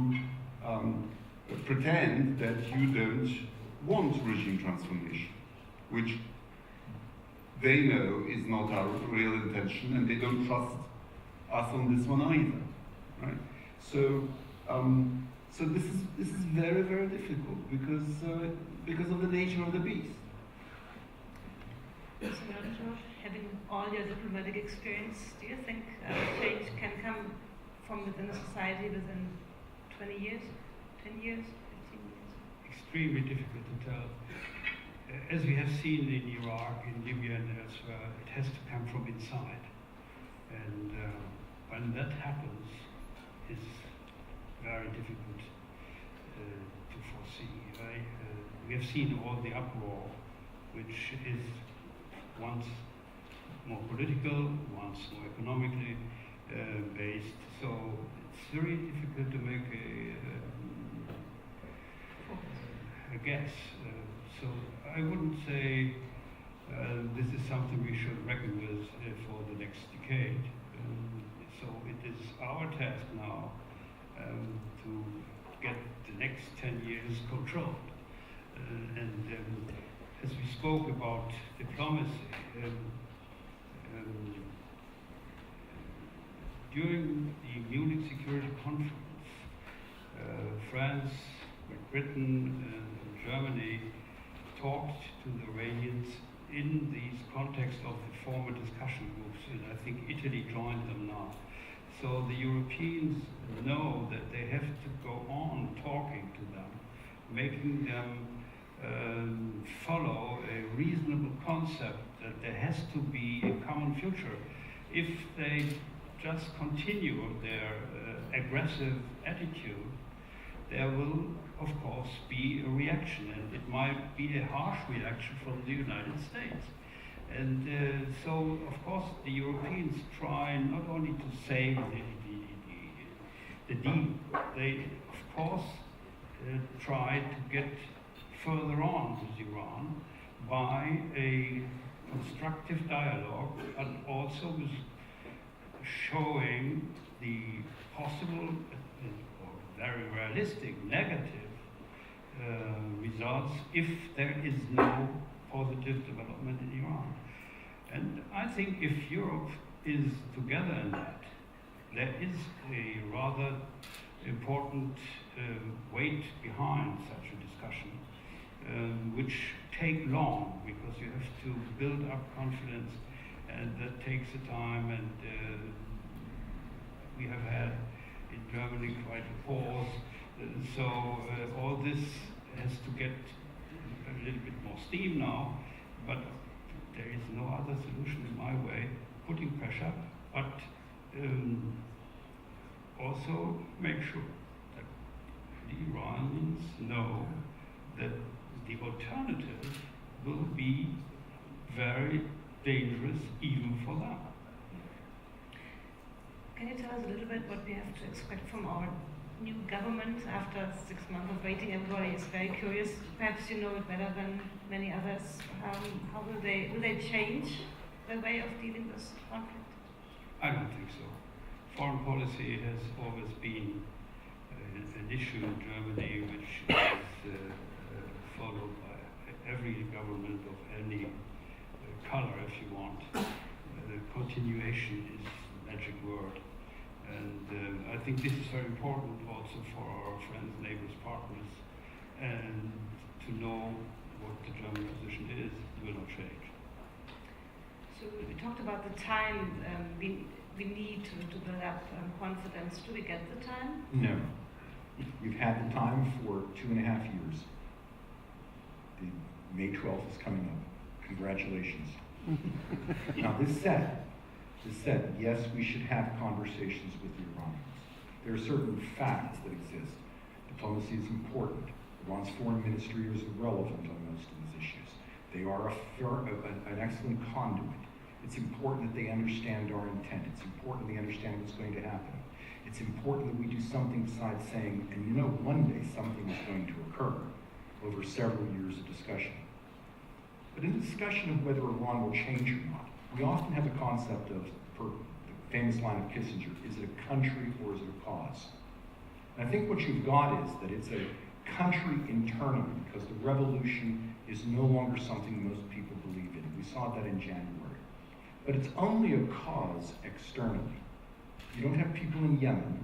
pretend that you don't want regime transformation, which they know is not our real intention, and they don't trust us on this one either, right? So, so this is very, very difficult because of the nature of the beast. Having all your diplomatic experience, do you think change can come from within a society within 20 years, 10 years, 15 years? Extremely difficult to tell. As we have seen in Iraq, in Libya, and elsewhere, it has to come from inside. And when that happens, it's very difficult to foresee. Right? We have seen all the uproar, which is once more political, once more economically based. So it's very difficult to make a guess. So I wouldn't say this is something we should reckon with for the next decade. So it is our task now to get the next 10 years controlled. As we spoke about diplomacy, during the Munich Security Conference, France, Great Britain, and Germany talked to the Iranians in these context of the former discussion groups, and I think Italy joined them now. So the Europeans know that they have to go on talking to them, making them follow a reasonable concept that there has to be a common future. If they just continue their aggressive attitude, there will, of course, be a reaction, and it might be a harsh reaction from the United States. And so, of course, the Europeans try not only to save the deal, they, of course, try to get further on with Iran by a constructive dialogue, and also with showing the possible or very realistic negative results if there is no positive development in Iran. And I think if Europe is together in that, there is a rather important weight behind such a discussion, which take long because you have to build up confidence, and that takes a time. And we have had in Germany quite a pause, so all this has to get a little bit more steam now. But there is no other solution in my way. Putting pressure, but also make sure that the Iranians know that the alternative will be very dangerous even for them. Can you tell us a little bit what we have to expect from our new government after 6 months of waiting? Everybody is very curious. Perhaps you know it better than many others. How will they change their way of dealing with conflict? I don't think so. Foreign policy has always been an issue in Germany which is followed by every government of any color, if you want. Continuation is the magic word. And I think this is very important also for our friends, neighbors, partners, and to know what the German position is will not change. So we talked about the time we need to build up confidence. Do we get the time? No. We've had the time for 2.5 years. The May 12th is coming up. Congratulations. Now this said, yes, we should have conversations with the Iranians. There are certain facts that exist. Diplomacy is important. Iran's foreign ministry is irrelevant on most of these issues. They are an excellent conduit. It's important that they understand our intent. It's important they understand what's going to happen. It's important that we do something besides saying, and you know, one day something is going to occur over several years of discussion. But in the discussion of whether Iran will change or not, we often have the concept of, for the famous line of Kissinger, is it a country or is it a cause? And I think what you've got is that it's a country internally, because the revolution is no longer something most people believe in. We saw that in January. But it's only a cause externally. You don't have people in Yemen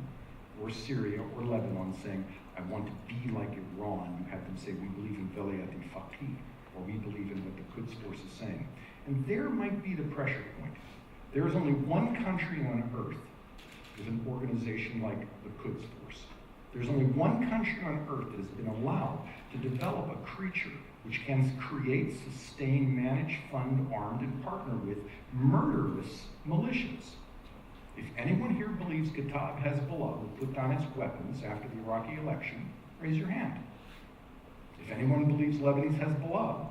or Syria or Lebanon saying, I want to be like Iran. You have them say, we believe in Velayat al-Faqih, or we believe in what the Quds Force is saying. And there might be the pressure point. There is only one country on earth with an organization like the Quds Force. There's only one country on earth that has been allowed to develop a creature which can create, sustain, manage, fund, armed, and partner with murderous militias. If anyone here believes Kataib Hezbollah will put down its weapons after the Iraqi election, raise your hand. If anyone believes Lebanese Hezbollah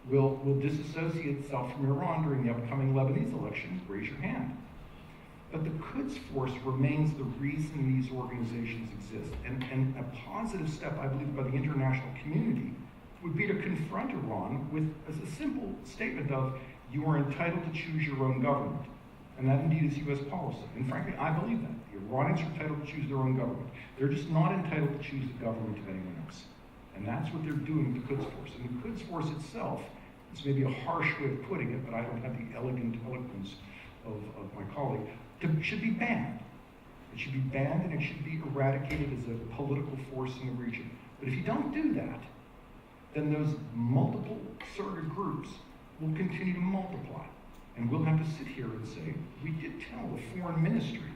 will disassociate itself from Iran during the upcoming Lebanese election, raise your hand. But the Quds Force remains the reason these organizations exist. And a positive step, I believe, by the international community would be to confront Iran with a simple statement of, you are entitled to choose your own government. And that indeed is U.S. policy. And frankly, I believe that. The Iranians are entitled to choose their own government. They're just not entitled to choose the government of anyone else. And that's what they're doing with the Quds Force. And the Quds Force itself, this may be a harsh way of putting it, but I don't have the elegant eloquence of my colleague, should be banned. It should be banned and it should be eradicated as a political force in the region. But if you don't do that, then those multiple surrogate groups will continue to multiply. And we'll have to sit here and say, we did tell the foreign ministry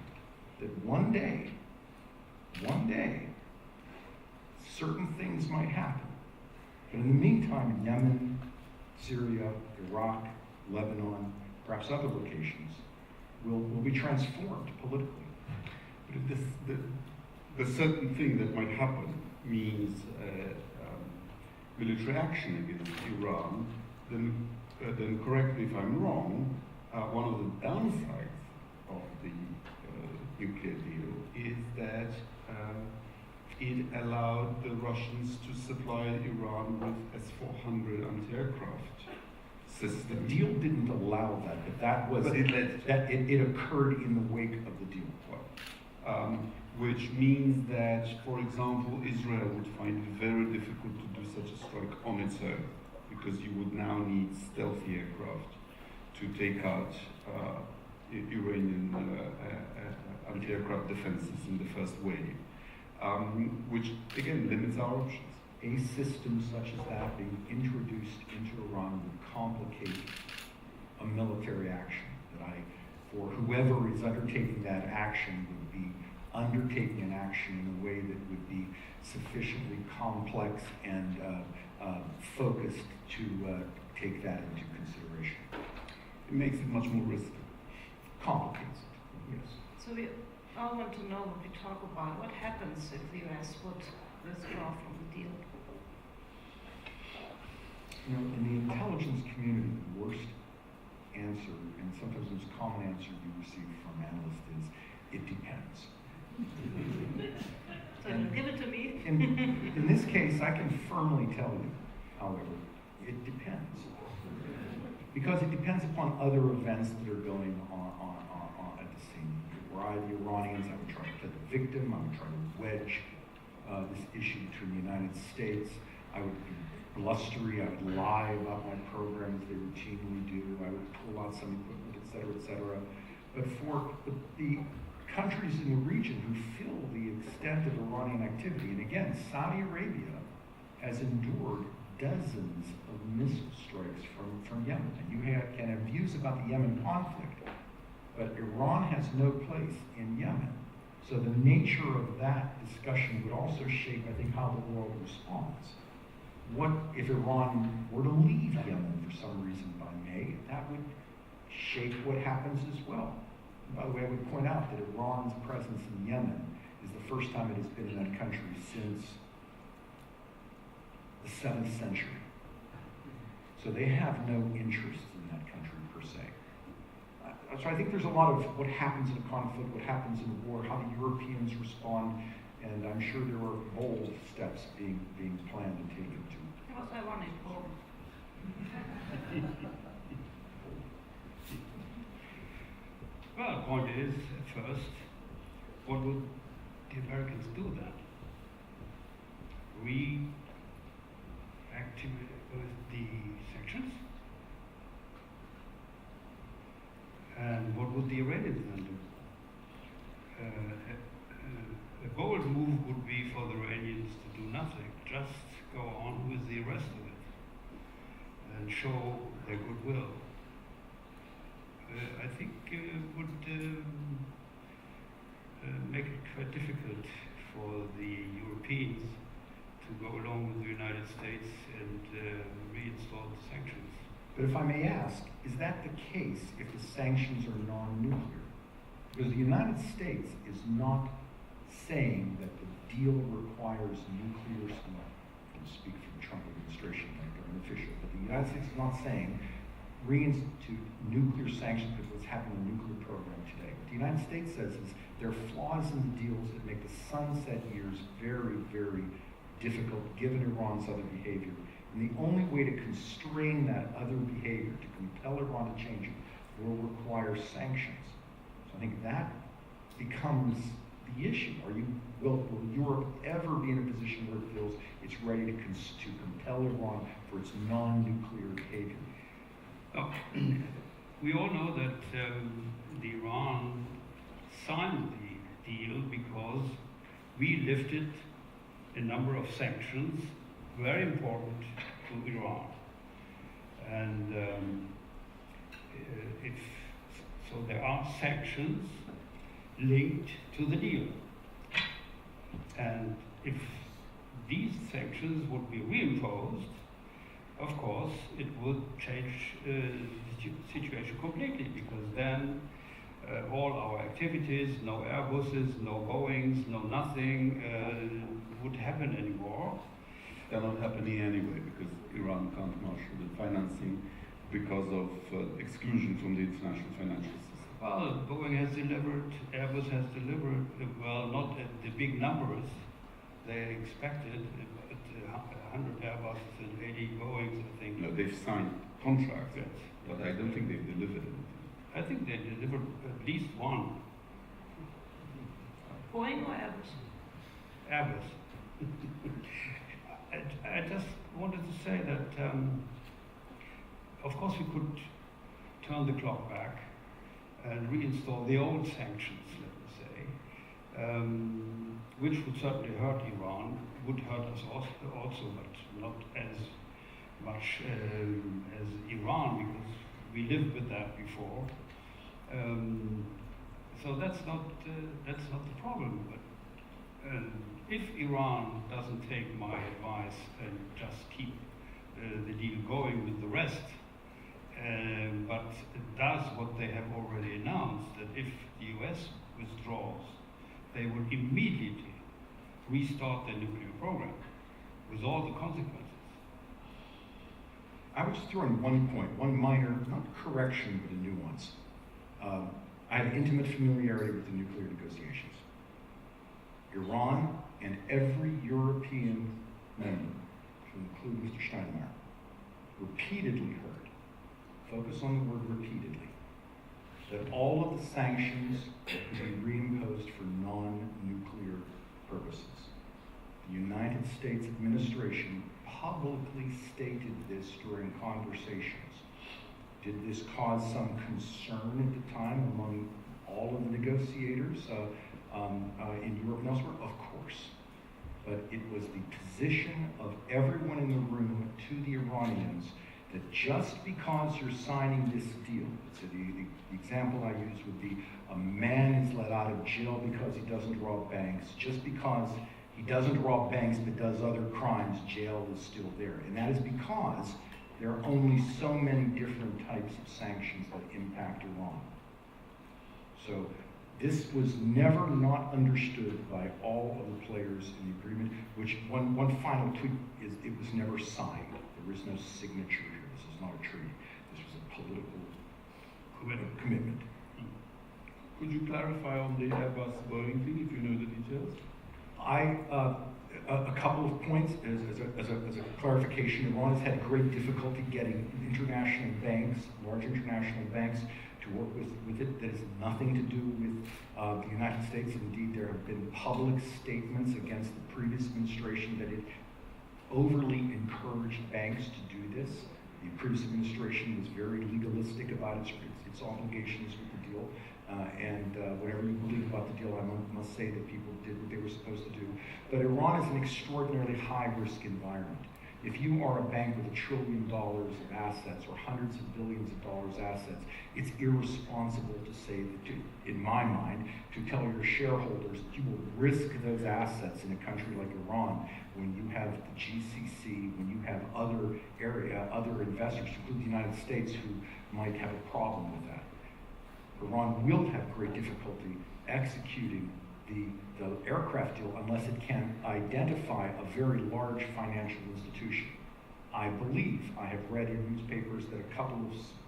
that one day, certain things might happen. But in the meantime, Yemen, Syria, Iraq, Lebanon, perhaps other locations, will be transformed politically. But if the certain thing that might happen means military action against Iran, then correct me if I'm wrong, one of the downsides of the nuclear deal is that it allowed the Russians to supply Iran with S-400 anti-aircraft systems. The deal didn't allow that, but it occurred in the wake of the deal. which means that, for example, Israel would find it very difficult to do such a strike on its own, because you would now need stealthy aircraft to take out Iranian anti-aircraft defenses in the first wave, which again limits our options. A system such as that being introduced into Iran would complicate a military action for whoever is undertaking that action would be undertaking an action in a way that would be sufficiently complex and focused to take that into consideration. It makes it much more risky. Complicates it, yes. So we all want to know what we talk about. What happens if the US would withdraw from the deal? You know, in the intelligence community, the worst answer, and sometimes the most common answer you receive from analysts is, it depends. So give it to me. In this case, I can firmly tell you, however, it depends. Because it depends upon other events that are going on at the scene. Were I the Iranians, I would try to play the victim, I would try to wedge this issue between the United States. I would be blustery, I would lie about my program as they routinely do, I would pull out some equipment, et cetera, but for the countries in the region who feel the extent of Iranian activity, and again, Saudi Arabia has endured dozens of missile strikes from Yemen. And you can have views about the Yemen conflict, but Iran has no place in Yemen. So the nature of that discussion would also shape, I think, how the world responds. What if Iran were to leave Yemen for some reason by May? That would shape what happens as well. And by the way, I would point out that Iran's presence in Yemen is the first time it has been in that country since the 7th century. So they have no interest in that country per se. So I think there's a lot of what happens in a conflict, what happens in a war, how the Europeans respond, and I'm sure there are bold steps being planned and taken too. It was ironic. Well, the point is, at first, what would the Americans do then? Reactivate with the sanctions? And what would the Iranians then do? A bold move would be for the Iranians to do nothing, just go on with the rest of it and show their goodwill. I think would make it quite difficult for the Europeans to go along with the United States and reinstall the sanctions. But if I may ask, is that the case if the sanctions are non-nuclear? Because the United States is not saying that the deal requires nuclear, I don't speak for the Trump administration like they're an official, but the United States is not saying reinstitute nuclear sanctions because what's happening in the nuclear program today. What the United States says is there are flaws in the deals that make the sunset years very, very difficult given Iran's other behavior. And the only way to constrain that other behavior, to compel Iran to change it, will require sanctions. So I think that becomes the issue. Will Europe ever be in a position where it feels it's ready to compel Iran for its non-nuclear behavior? Oh, we all know that Iran signed the deal because we lifted a number of sanctions very important to Iran. And so there are sanctions linked to the deal. And if these sanctions would be reimposed, of course, it would change the situation completely, because then all our activities, no Airbuses, no Boeings, no nothing would happen anymore. They're not happening anyway because Iran can't marshal the financing because of exclusion from the international financial system. Well, Boeing has delivered, Airbus has delivered, well, not at the big numbers they expected, but 100 Airbuses and 80 Boeings, I think. No, they've signed contracts, Yes. but I don't think they've delivered anything. I think they delivered at least one. Boeing or Airbus? Airbus. I just wanted to say that, of course, we could turn the clock back and reinstall the old sanctions, let me say, which would certainly hurt Iran, would hurt us also, but not as much as Iran, because we lived with that before. So that's not the problem. But if Iran doesn't take my advice and just keep the deal going with the rest, but does what they have already announced, that if the US withdraws, they will immediately restart their nuclear program with all the consequences. I would just throw in one point, one minor, not correction, but a nuance. I have intimate familiarity with the nuclear negotiations. Iran and every European member, to include Mr. Steinmeier, repeatedly heard, focus on the word repeatedly, that all of the sanctions would be reimposed for non-nuclear purposes. The United States administration publicly stated this during conversations. Did this cause some concern at the time among all of the negotiators in Europe and elsewhere? Of course. But it was the position of everyone in the room to the Iranians that just because you're signing this deal, so the example I use would be a man is let out of jail because he doesn't rob banks. Just because he doesn't rob banks but does other crimes, jail is still there. And that is because there are only so many different types of sanctions that impact Iran. So this was never not understood by all of the players in the agreement, which one final tweak is it was never signed. There is no signature here. This is not a treaty. This was a political commitment. Could you clarify on the Airbus Boeing thing, if you know the details? A couple of points as a clarification. Iran has had great difficulty getting international banks, large international banks, to work with it. That has nothing to do with the United States. Indeed, there have been public statements against the previous administration that it overly encouraged banks to do this. The previous administration was very legalistic about its obligations with the deal. Whatever you believe about the deal, I must say that people did what they were supposed to do. But Iran is an extraordinarily high-risk environment. If you are a bank with $1 trillion of assets or hundreds of billions of dollars assets, it's irresponsible to say that, in my mind, to tell your shareholders that you will risk those assets in a country like Iran when you have the GCC, when you have other investors, including the United States, who might have a problem with that. Iran will have great difficulty executing the aircraft deal unless it can identify a very large financial institution. I believe, I have read in newspapers that a couple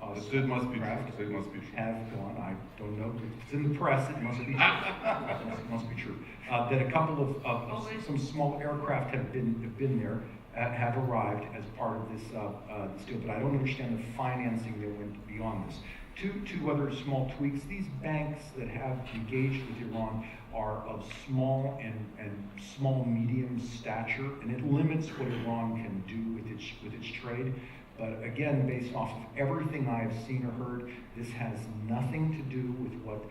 of So it must be true. Have gone, I don't know, it's in the press, it must be true. It must be true. That a couple of some small aircraft have been there, have arrived as part of this deal, but I don't understand the financing that went beyond this. Two other small tweaks. These banks that have engaged with Iran are of small and small-medium stature, and it limits what Iran can do with its trade. But again, based off of everything I've seen or heard, this has nothing to do with what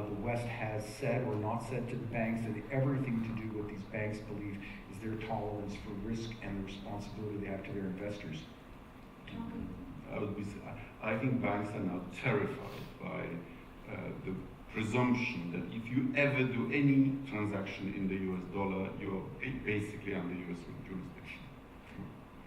the West has said or not said to the banks, and everything to do with these banks believe is their tolerance for risk and the responsibility they have to their investors. I think banks are now terrified by the presumption that if you ever do any transaction in the US dollar, you're basically under US jurisdiction.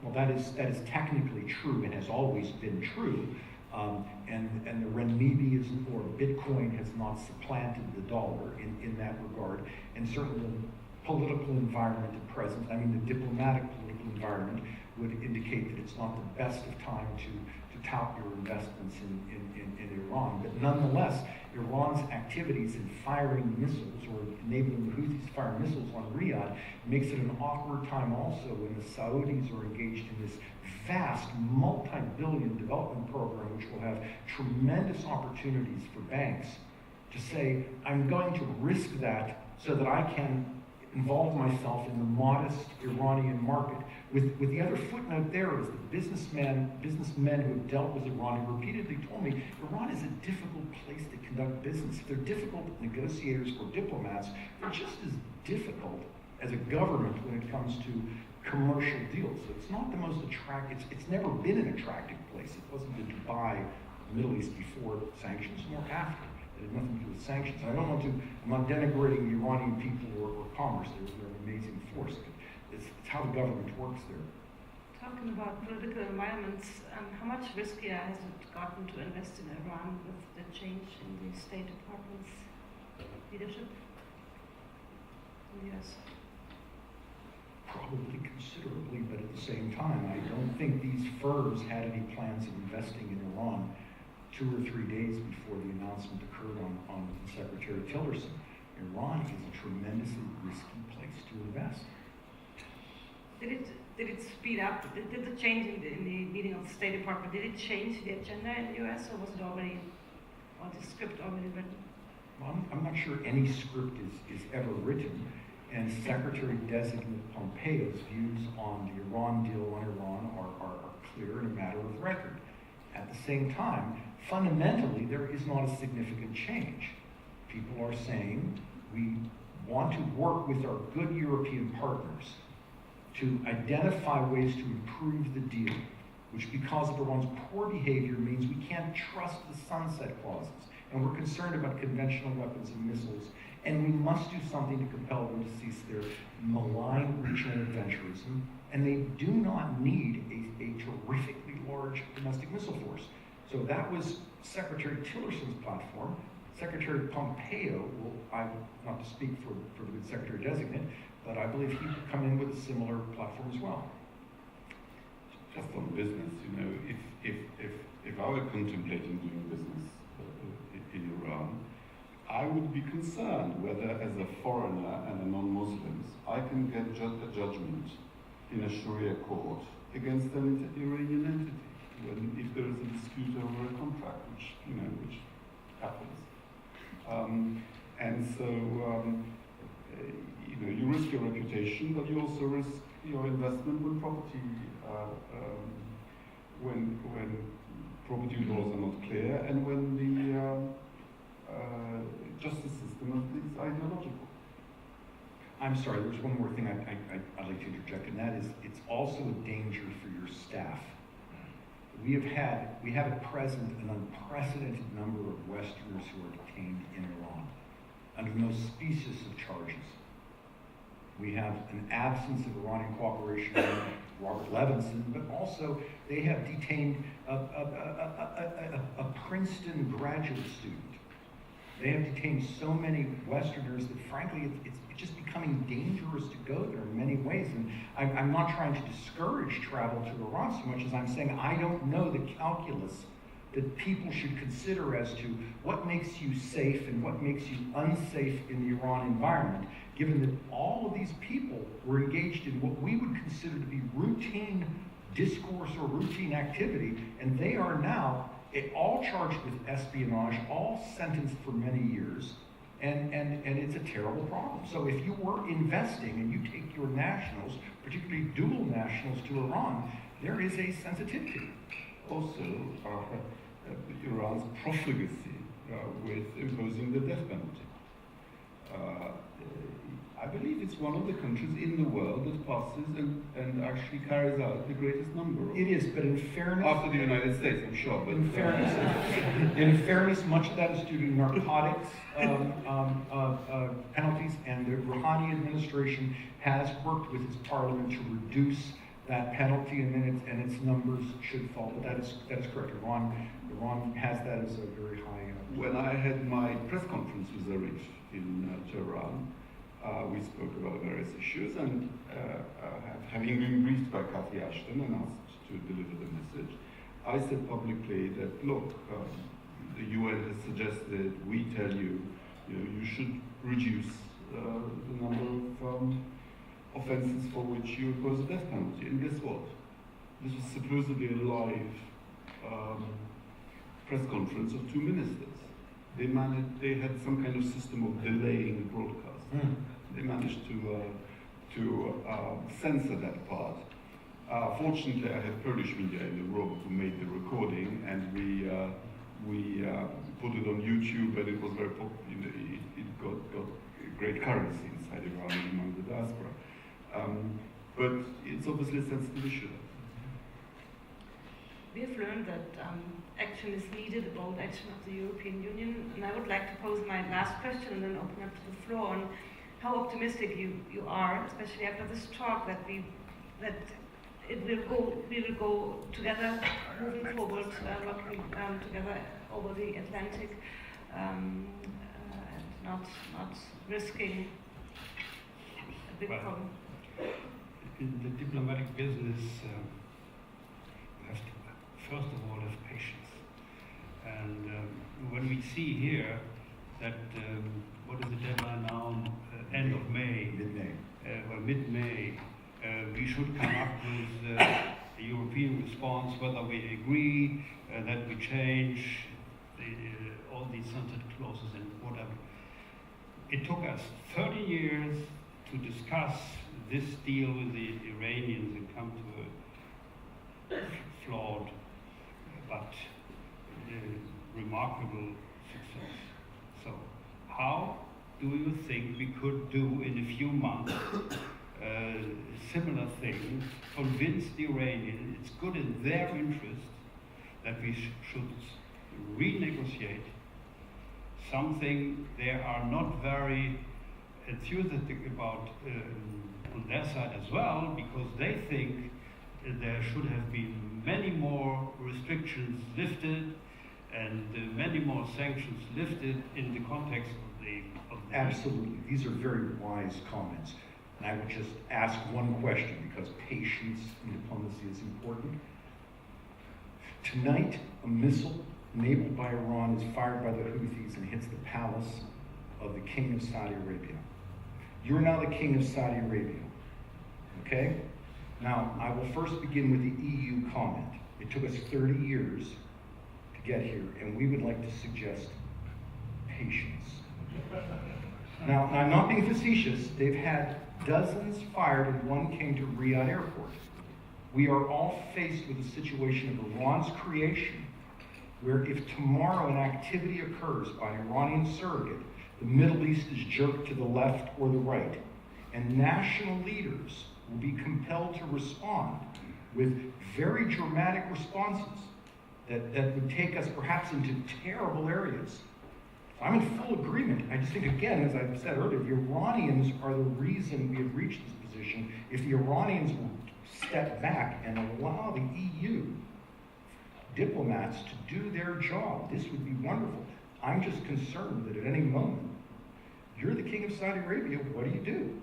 Well, that is technically true and has always been true. And the renminbi or Bitcoin has not supplanted the dollar in that regard. And certainly the political environment at present, I mean the diplomatic political environment, would indicate that it's not the best of time to tout your investments in Iran. But nonetheless, Iran's activities in firing missiles or enabling the Houthis to fire missiles on Riyadh makes it an awkward time also when the Saudis are engaged in this vast multi-billion development program, which will have tremendous opportunities for banks to say, I'm going to risk that so that I can involve myself in the modest Iranian market. With the other footnote there is the businessmen who have dealt with Iran have repeatedly told me Iran is a difficult place to conduct business. If they're difficult negotiators or diplomats, they're just as difficult as a government when it comes to commercial deals. So it's not the most attractive, it's never been an attractive place. It wasn't the Dubai, the Middle East before sanctions, nor after. It had nothing to do with sanctions. I'm not denigrating the Iranian people or commerce. They're an amazing force. It's how the government works there. Talking about political environments, how much riskier has it gotten to invest in Iran with the change in the State Department's leadership in the US? Probably considerably, but at the same time, I don't think these firms had any plans of investing in Iran 2 or 3 days before the announcement occurred on Secretary Tillerson. Iran is a tremendously risky place to invest. Did it speed up? Did the change in the meeting of the State Department, did it change the agenda in the US, or was it already, or the script already written? Well, I'm not sure any script is ever written, and Secretary-designate Pompeo's views on the Iran deal on Iran are clear and a matter of record. At the same time, fundamentally, there is not a significant change. People are saying we want to work with our good European partners to identify ways to improve the deal, which because of Iran's poor behavior means we can't trust the sunset clauses, and we're concerned about conventional weapons and missiles, and we must do something to compel them to cease their malign regional adventurism, and they do not need a terrifically large domestic missile force. So that was Secretary Tillerson's platform. Secretary Pompeo will, not to speak for the good Secretary-designate, but I believe he will come in with a similar platform as well. Just on business, if I were contemplating doing business in Iran, I would be concerned whether, as a foreigner and a non-Muslim, I can get a judgment in a Sharia court against an Iranian entity if there is a dispute over a contract, which happens. And so, you risk your reputation, but you also risk your investment when property laws are not clear, and when the justice system is ideological. I'm sorry, there's one more thing I'd like to interject, and that is it's also a danger for your staff. We have at present an unprecedented number of Westerners who are detained in Iran under the most specious of charges. We have an absence of Iranian cooperation with Robert Levinson, but also they have detained a Princeton graduate student. They have detained so many Westerners that frankly it's just becoming dangerous to go there in many ways. And I'm not trying to discourage travel to Iran so much as I'm saying I don't know the calculus that people should consider as to what makes you safe and what makes you unsafe in the Iran environment, given that all of these people were engaged in what we would consider to be routine discourse or routine activity, and they are now all charged with espionage, all sentenced for many years, and it's a terrible problem. So if you were investing and you take your nationals, particularly dual nationals, to Iran, there is a sensitivity. Also, Iran's profligacy with imposing the death penalty. I believe it's one of the countries in the world that passes and actually carries out the greatest number of. It is, but in fairness, after the United States, I'm sure. But in fairness, much of that is due to narcotics penalties, and the Rouhani administration has worked with its parliament to reduce that penalty, and its numbers should fall. But that is correct. Iran has that as a very high. When I had my press conference with Zarif in Tehran, we spoke about various issues, and having been briefed by Cathy Ashton and asked to deliver the message, I said publicly that, look, the UN has suggested we tell you, you should reduce the number of offenses for which you impose a death penalty. And guess what? This was supposedly a live press conference of 2 ministers. They had some kind of system of delaying the broadcast. They managed to censor that part. Fortunately, I had Polish media in the room who made the recording, and we put it on YouTube, and it was very it got great currency inside Iran and among the diaspora. But it's obviously a sensitive issue. We have learned that action is needed, a bold action of the European Union, and I would like to pose my last question and then open up to the floor on how optimistic you are, especially after this talk, that we will go together, moving forward, working together over the Atlantic, and not risking a big problem. In the diplomatic business, you have to, first of all, have patience. And when we see here that, what is the deadline now? End of May. Mid-May. Or mid-May, we should come up with a European response, whether we agree that we change all these sunset clauses and whatever. It took us 30 years to discuss this deal with the Iranians and come to a flawed but remarkable success. So how do you think we could do in a few months a similar thing, convince the Iranians it's good in their interest that we should renegotiate something they are not very enthusiastic about on their side as well, because they think there should have been many more restrictions lifted and many more sanctions lifted in the context of the Absolutely. These are very wise comments. And I would just ask one question, because patience in diplomacy is important. Tonight, a missile enabled by Iran is fired by the Houthis and hits the palace of the King of Saudi Arabia. You're now the King of Saudi Arabia, okay? Now, I will first begin with the EU comment. It took us 30 years to get here, and we would like to suggest patience. Now, I'm not being facetious. They've had dozens fired, and one came to Riyadh Airport. We are all faced with a situation of Iran's creation, where if tomorrow an activity occurs by an Iranian surrogate, the Middle East is jerked to the left or the right, and national leaders will be compelled to respond with very dramatic responses that would take us perhaps into terrible areas. I'm in full agreement. I just think, again, as I said earlier, the Iranians are the reason we have reached this position. If the Iranians will step back and allow the EU diplomats to do their job, this would be wonderful. I'm just concerned that at any moment, you're the King of Saudi Arabia, what do you do?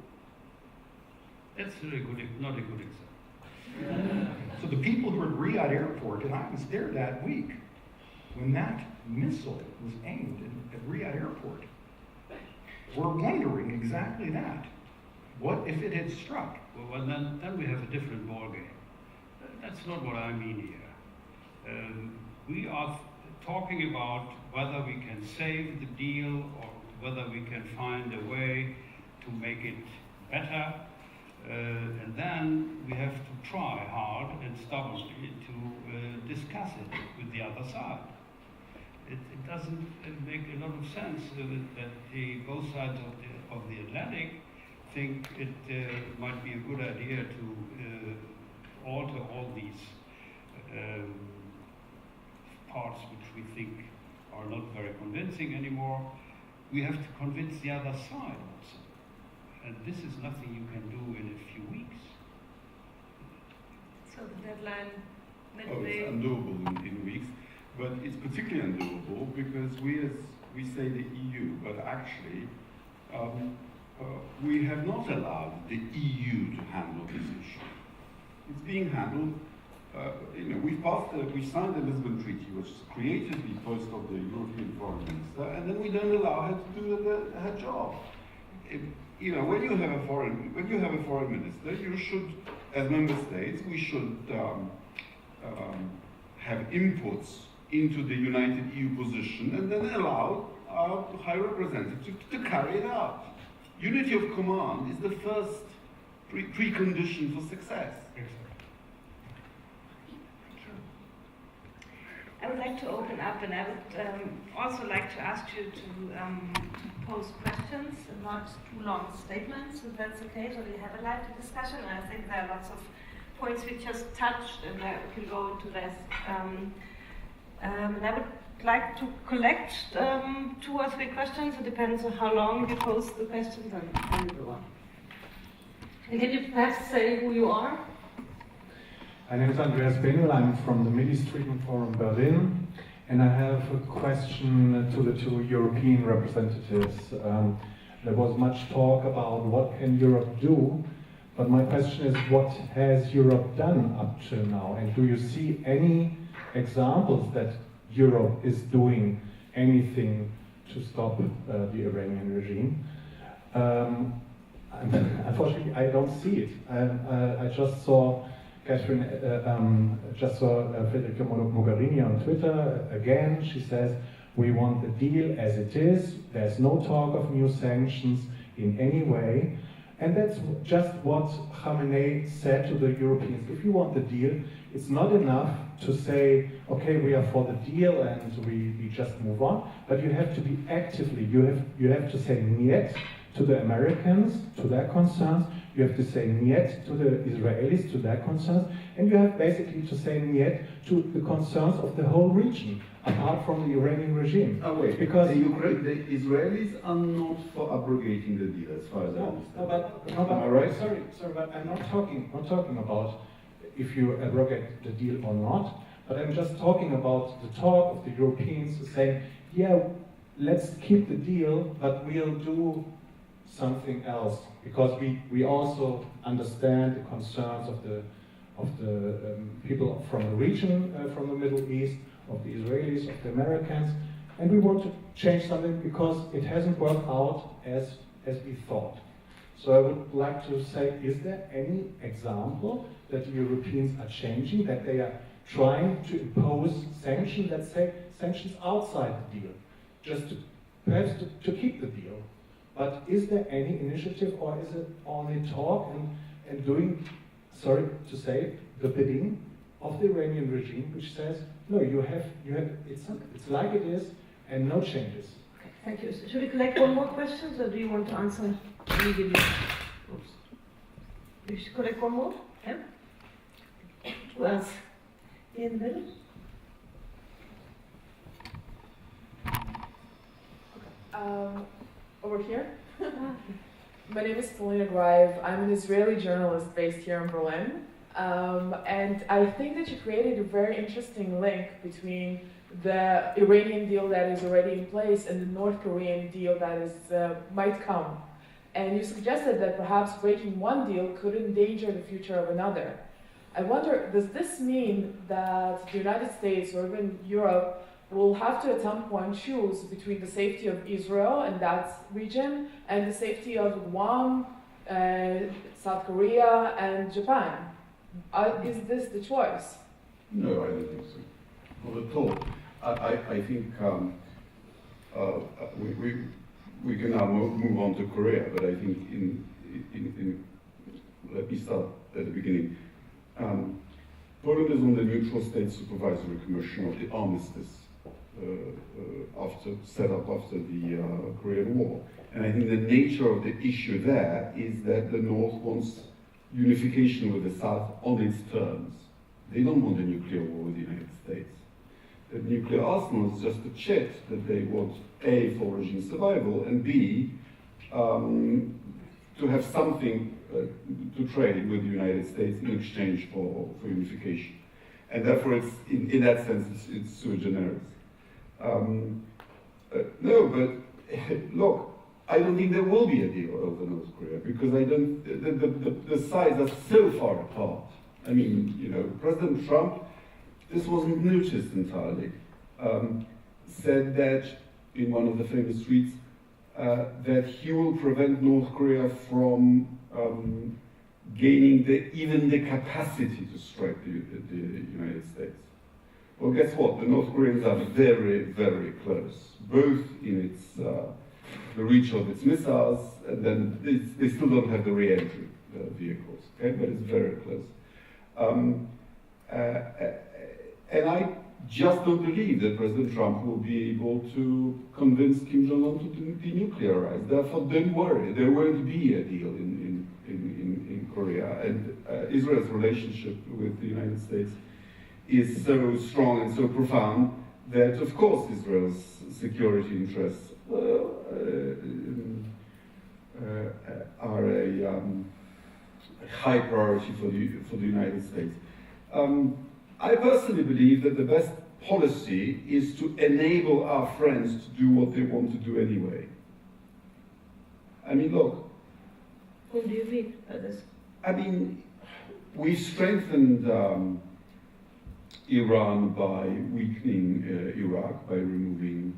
That's not a good example. So the people who are at Riyadh Airport, and I was there that week, when that missile was aimed at Riyadh Airport, were wondering exactly that. What if it had struck? Well, then we have a different ballgame. That's not what I mean here. We are talking about whether we can save the deal or whether we can find a way to make it better. And then we have to try hard and stubbornly to discuss it with the other side. It doesn't make a lot of sense that both sides of the Atlantic think it might be a good idea to alter all these parts which we think are not very convincing anymore. We have to convince the other side also. And this is nothing you can do in a few weeks. So the deadline Oh, it's undoable in weeks, but it's particularly undoable because we say the EU, but actually we have not allowed the EU to handle this issue. It's being handled. We signed the Lisbon Treaty, which created the post of the European Foreign Minister, and then we don't allow her to do her job. When you have a foreign minister, you should, as member states, we should have inputs into the united EU position, and then allow our High Representative to carry it out. unity of command is the first precondition for success. I would like to open up, and I would also like to ask you to pose questions and not too long statements, if that's okay, so we have a lively discussion. And I think there are lots of points we just touched, and we can go into this. And I would like to collect 2 or 3 questions. It depends on how long you pose the questions, and go on. And can you perhaps say who you are? My name is Andreas Bengel. I'm from the Mideast Treatment Forum Berlin, and I have a question to the 2 European representatives. There was much talk about what can Europe do, but my question is, what has Europe done up to now? And do you see any examples that Europe is doing anything to stop the Iranian regime? Unfortunately, I don't see it. I just saw Federica Mogherini on Twitter again. She says, we want the deal as it is. There's no talk of new sanctions in any way. And that's just what Khamenei said to the Europeans. If you want the deal, it's not enough to say, okay, we are for the deal and we just move on. But you have to be actively, you have to say niet to the Americans, to their concerns. You have to say niet to the Israelis, to their concerns. And you have basically to say niet to the concerns of the whole region, apart from the Iranian regime. Oh wait, because the Israelis are not for abrogating the deal, as far as I understand. Am I right? Sorry, but I'm not talking about if you abrogate the deal or not, but I'm just talking about the talk of the Europeans saying, yeah, let's keep the deal, but we'll do something else, because we also understand the concerns of the people from the region, from the Middle East, of the Israelis, of the Americans, and we want to change something because it hasn't worked out as we thought. So I would like to say, is there any example that the Europeans are changing, that they are trying to impose sanctions, let's say sanctions outside the deal, just to perhaps to keep the deal? But is there any initiative, or is it only talk and doing, sorry to say, the bidding of the Iranian regime, which says, no, you have it's like it is, and no changes? Okay, thank you. So should we collect 1 more question, or do you want to answer immediately? Oops. We should collect 1 more? Yeah? Who else? Here in the middle? Over here. My name is Polina Grive. I'm an Israeli journalist based here in Berlin. And I think that you created a very interesting link between the Iranian deal that is already in place and the North Korean deal that is might come. And you suggested that perhaps breaking one deal could endanger the future of another. I wonder, does this mean that the United States or even Europe will have to at some point choose between the safety of Israel and that region and the safety of Guam, South Korea, and Japan? Is this the choice? No, I don't think so. Not at all. I think we can now move on to Korea, but I think let me start at the beginning. Poland is on the Neutral State Supervisory Commission of the Armistice set up after the Korean War. And I think the nature of the issue there is that the North wants unification with the South on its terms. They don't want a nuclear war with the United States. The nuclear arsenal is just a chit that they want, A, for regime survival, and B, to have something to trade with the United States in exchange for unification. And therefore, it's, in that sense, it's sui generis. No, but look, I don't think there will be a deal over North Korea, because I don't. The sides are so far apart. I mean, you know, President Trump, this wasn't noticed entirely, said that in one of the famous tweets that he will prevent North Korea from gaining even the capacity to strike the United States. Well, guess what? The North Koreans are very, very close, both in its the reach of its missiles, and then they still don't have the re-entry vehicles, okay, but it's very close. And I just don't believe that President Trump will be able to convince Kim Jong-un to denuclearize. Therefore, don't worry, there won't be a deal in Korea. And Israel's relationship with the United States is so strong and so profound that, of course, Israel's security interests are a high priority for the United States. I personally believe that the best policy is to enable our friends to do what they want to do anyway. I mean, look. Whom do you mean by this? I mean, we strengthened Iran by weakening Iraq, by removing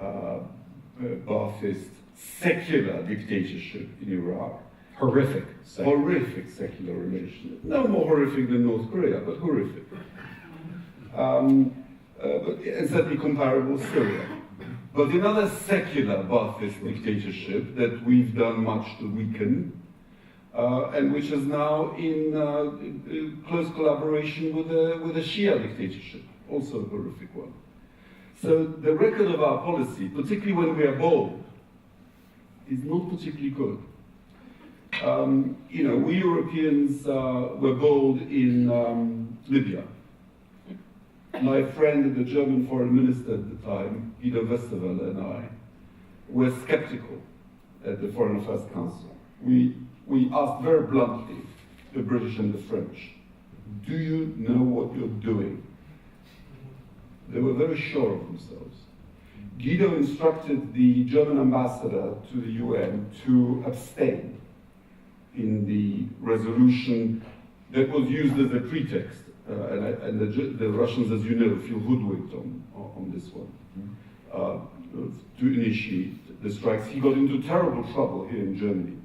Ba'athist secular dictatorship in Iraq. Horrific. Horrific secular relations. No more horrific than North Korea, but horrific. But it's certainly comparable to Syria. But another secular Ba'athist dictatorship that we've done much to weaken, and which is now in close collaboration with a Shia dictatorship, also a horrific one. So the record of our policy, particularly when we are bold, is not particularly good. You know, we Europeans were bold in Libya. My friend, the German foreign minister at the time, Guido Westerwelle, and I were skeptical at the Foreign Affairs Council. We asked very bluntly, the British and the French, do you know what you're doing? They were very sure of themselves. Guido instructed the German ambassador to the UN to abstain in the resolution that was used as a pretext. And the Russians, as you know, feel hoodwinked on this one, to initiate the strikes. He got into terrible trouble here in Germany.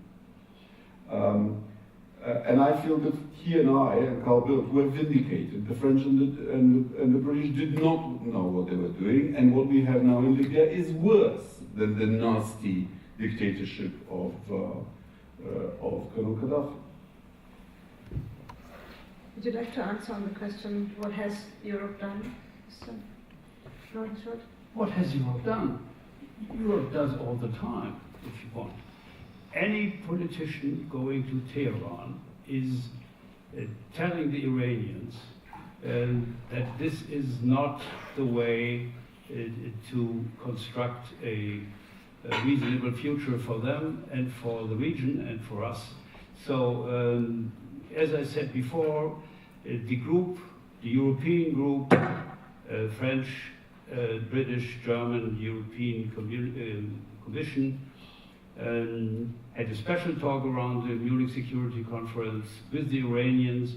And I feel that he and I and Carl Bildt were vindicated. The French and the British did not know what they were doing, and what we have now in Libya is worse than the nasty dictatorship of Colonel Gaddafi. Would you like to answer on the question, what has Europe done? What has Europe done? Europe does all the time, if you want. Any politician going to Tehran is telling the Iranians that this is not the way to construct a reasonable future for them and for the region and for us. So, as I said before, the group, the European group, French, British, German, European Commission, had a special talk around the Munich Security Conference with the Iranians.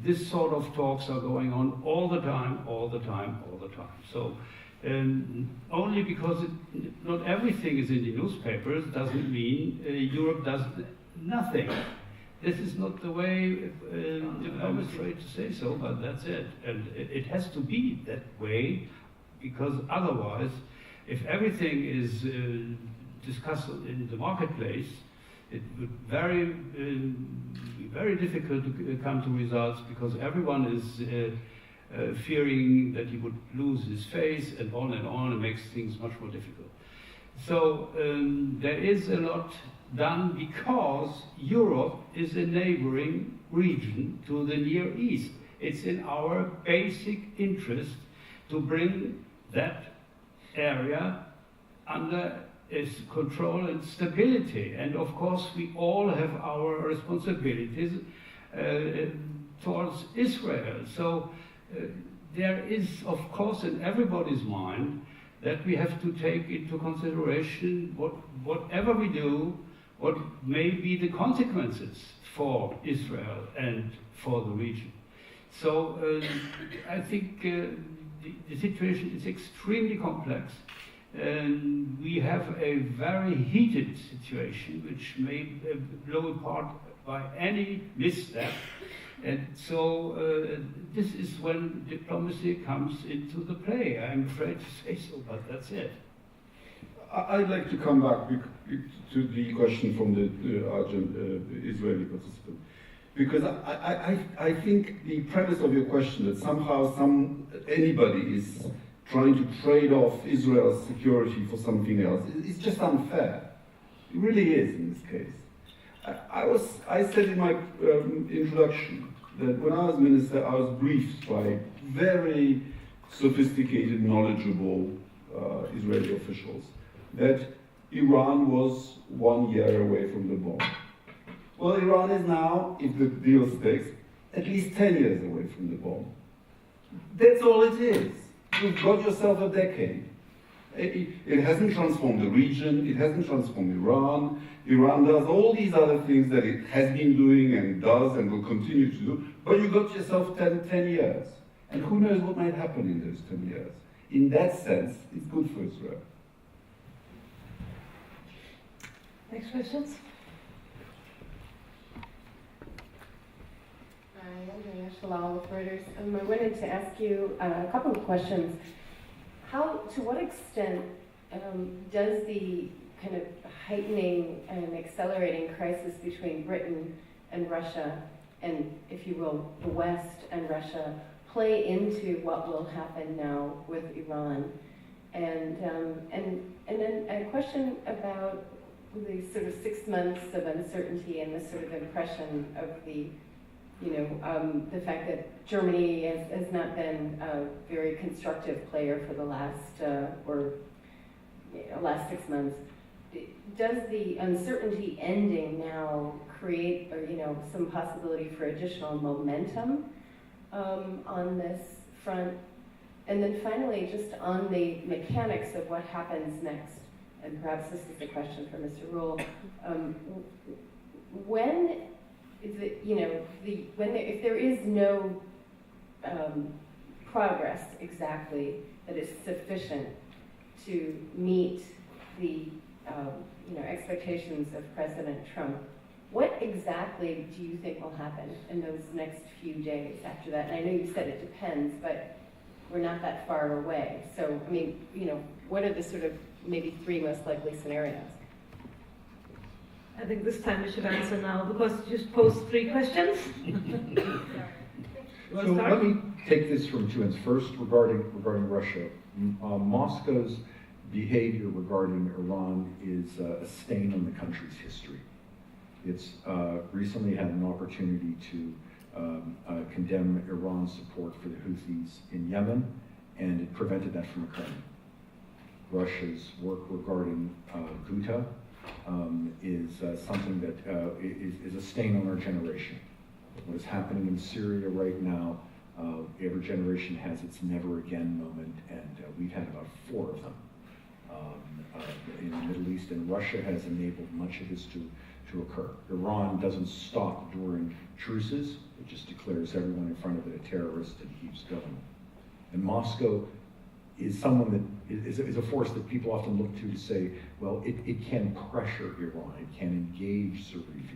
This sort of talks are going on all the time. So only because not everything is in the newspapers doesn't mean Europe does nothing. This is not the way, I'm afraid to say so, but that's it. And it has to be that way, because otherwise, if everything is discussed in the marketplace, it would be very difficult to come to results, because everyone is fearing that he would lose his face and on, and makes things much more difficult. So there is a lot done because Europe is a neighboring region to the Near East. It's in our basic interest to bring that area under its control and stability. And of course, we all have our responsibilities towards Israel. So there is, of course, in everybody's mind that we have to take into consideration whatever we do, what may be the consequences for Israel and for the region. So I think the situation is extremely complex, and we have a very heated situation which may blow apart by any misstep. And so this is when diplomacy comes into the play. I'm afraid to say so, but that's it. I'd like to come back to the question from the Israeli participant, because I think the premise of your question that somehow anybody is trying to trade off Israel's security for something else is just unfair. It really is in this case. I said in my introduction that when I was minister, I was briefed by very sophisticated, knowledgeable Israeli officials that Iran was 1 year away from the bomb. Well, Iran is now, if the deal sticks, at least 10 years away from the bomb. That's all it is. You've got yourself a decade. It hasn't transformed the region, it hasn't transformed Iran. Iran does all these other things that it has been doing and does and will continue to do, but you got yourself 10 years. And who knows what might happen in those 10 years. In that sense, it's good for Israel. Next questions? Hi, I'm Shalal with Reuters. I wanted to ask you a couple of questions. To what extent does the kind of heightening and accelerating crisis between Britain and Russia, and if you will, the West and Russia, play into what will happen now with Iran? And then a question about the sort of 6 months of uncertainty and the sort of impression of the fact that Germany has not been a very constructive player for the last 6 months. Does the uncertainty ending now create, some possibility for additional momentum on this front? And then finally, just on the mechanics of what happens next, and perhaps this is a question for Mr. Rule, when is it, if there is no progress exactly that is sufficient to meet the expectations of President Trump, what exactly do you think will happen in those next few days after that? And I know you said it depends, but we're not that far away. So, what are the sort of maybe 3 most likely scenarios? I think this time we should answer now because you just posed 3 questions. So let me take this from 2 ends. First, regarding Russia, Moscow's behavior regarding Iran is a stain on the country's history. It's recently had an opportunity to condemn Iran's support for the Houthis in Yemen, and it prevented that from occurring. Russia's work regarding Ghouta is something that is a stain on our generation. What is happening in Syria right now, every generation has its never again moment, and we've had about 4 of them in the Middle East, and Russia has enabled much of this to occur. Iran doesn't stop during truces, it just declares everyone in front of it a terrorist and keeps going. And Moscow is someone that is a force that people often look to say, well, it can pressure Iran, it can engage Zarif,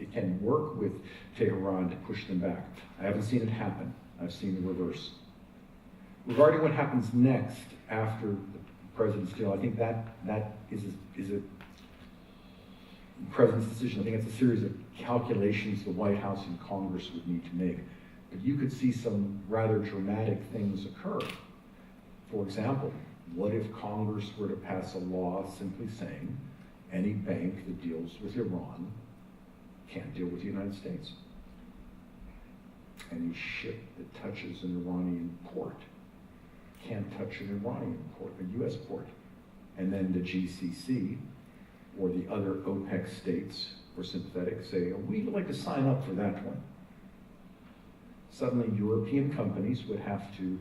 it can work with Tehran to push them back. I haven't seen it happen. I've seen the reverse. Regarding what happens next after the president's deal, I think that is a president's decision. I think it's a series of calculations the White House and Congress would need to make. But you could see some rather dramatic things occur. For example, what if Congress were to pass a law simply saying any bank that deals with Iran can't deal with the United States? Any ship that touches an Iranian port can't touch an Iranian port, a U.S. port. And then the GCC or the other OPEC states were sympathetic, say, oh, we'd like to sign up for that one. Suddenly European companies would have to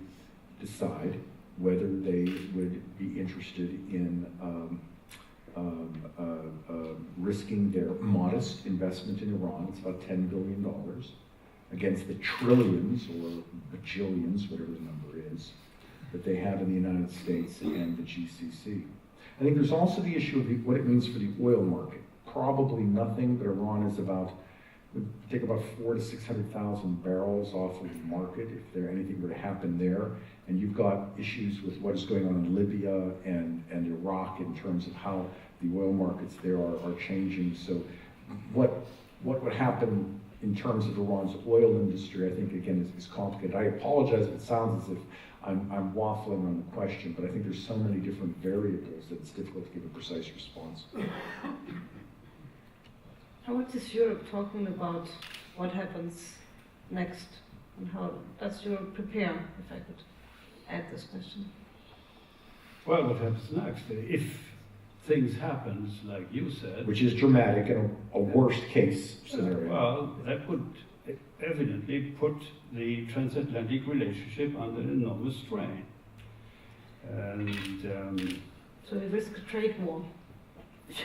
decide whether they would be interested in risking their modest investment in Iran, it's about $10 billion, against the trillions or bajillions, whatever the number is, that they have in the United States and the GCC. I think there's also the issue of what it means for the oil market. Probably nothing, but Iran is about would take about 400,000 to 600,000 barrels off of the market if anything were to happen there. And you've got issues with what is going on in Libya and Iraq in terms of how the oil markets there are changing. So what would happen in terms of Iran's oil industry, I think, again, is complicated. I apologize if it sounds as if I'm waffling on the question, but I think there's so many different variables that it's difficult to give a precise response. And what is Europe talking about? What happens next? And how does Europe prepare, if I could add this question? Well, what happens next? If things happen, like you said... Which is dramatic and a worst case scenario. Well, that would evidently put the transatlantic relationship under enormous strain. And... so we risk a trade war?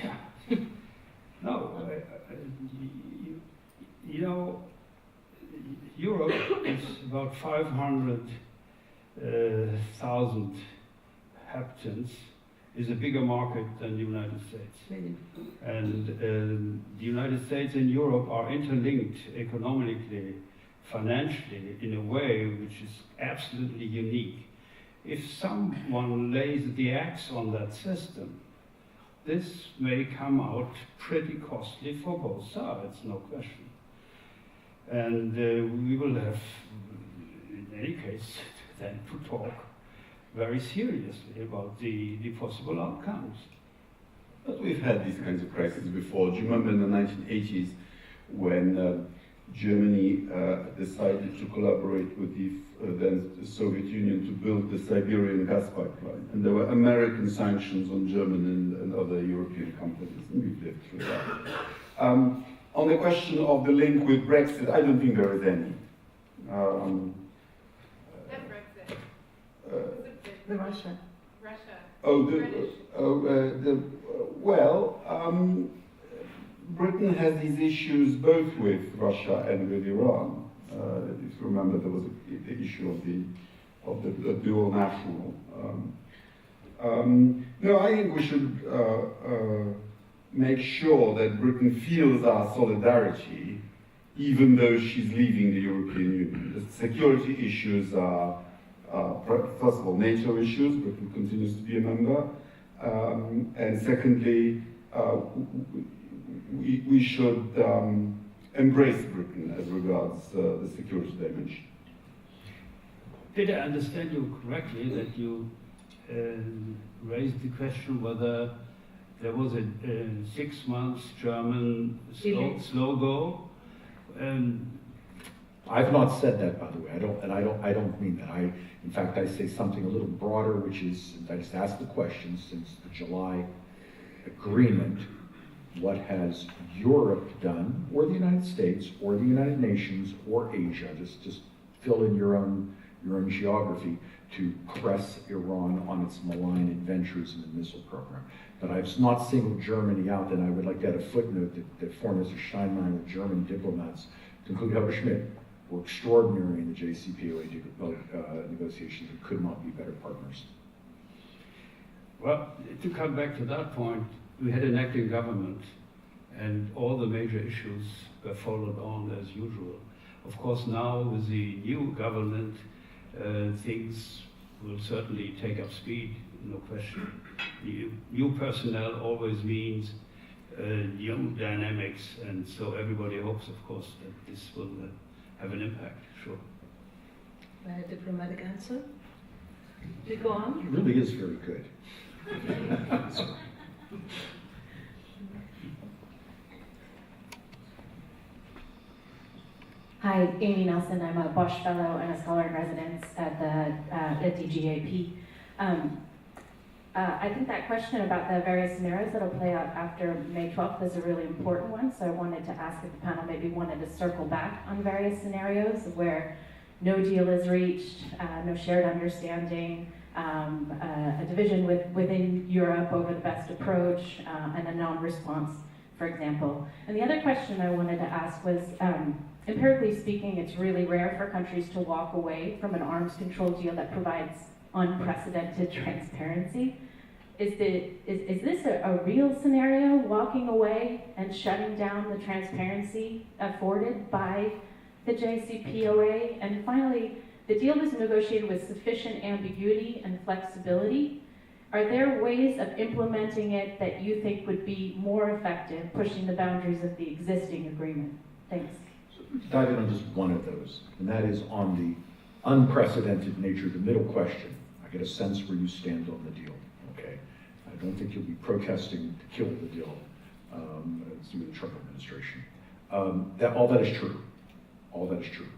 Yeah. No, you know, Europe is about 500,000 inhabitants, is a bigger market than the United States. And the United States and Europe are interlinked economically, financially, in a way which is absolutely unique. If someone lays the axe on that system, this may come out pretty costly for both sides, no question. And we will have, in any case, then to talk very seriously about the possible outcomes. But we've had these kinds of crises before. Do you remember in the 1980s when Germany decided to collaborate with then the Soviet Union to build the Siberian gas pipeline? And there were American sanctions on German and other European companies, and we've lived through that. On the question of the link with Brexit, I don't think there is any. The Russia. Britain has these issues both with Russia and with Iran. If you remember, there was the issue of the dual national. No, I think we should make sure that Britain feels our solidarity, even though she's leaving the European Union. The security issues are, first of all, NATO issues. Britain continues to be a member. And secondly, we should embrace Britain as regards the security dimension. Did I understand you correctly that you raised the question whether there was a 6 months German slow go? I've not said that, by the way. I don't mean that. In fact, I say something a little broader, which is, I just asked the question, since the July agreement, what has Europe done, or the United States, or the United Nations, or Asia, just fill in your own geography, to press Iran on its malign adventures in the missile program. But I've not singled Germany out, and I would like to add a footnote that Foreign Minister Steinmeier, German diplomats, to include Helga Schmidt, were extraordinary in the JCPOA negotiations and could not be better partners. Well, to come back to that point, we had an acting government, and all the major issues were followed on as usual. Of course, now with the new government, things will certainly take up speed, no question. New personnel always means new dynamics, and so everybody hopes, of course, that this will have an impact, sure. A diplomatic answer? You go on? It really is very good. Hi, Amy Nelson. I'm a Bosch Fellow and a Scholar in Residence at the DGAP. I think that question about the various scenarios that will play out after May 12th is a really important one, so I wanted to ask if the panel maybe wanted to circle back on various scenarios where no deal is reached, no shared understanding, a division within Europe over the best approach, and a non-response, for example. And the other question I wanted to ask was, empirically speaking, it's really rare for countries to walk away from an arms control deal that provides unprecedented transparency. is this a real scenario, walking away and shutting down the transparency afforded by the JCPOA? And finally, the deal was negotiated with sufficient ambiguity and flexibility. Are there ways of implementing it that you think would be more effective, pushing the boundaries of the existing agreement? Thanks. So dive in on just one of those, and that is on the unprecedented nature of the middle question. I get a sense where you stand on the deal, okay? I don't think you'll be protesting to kill the deal through the Trump administration. All that is true. All that is true.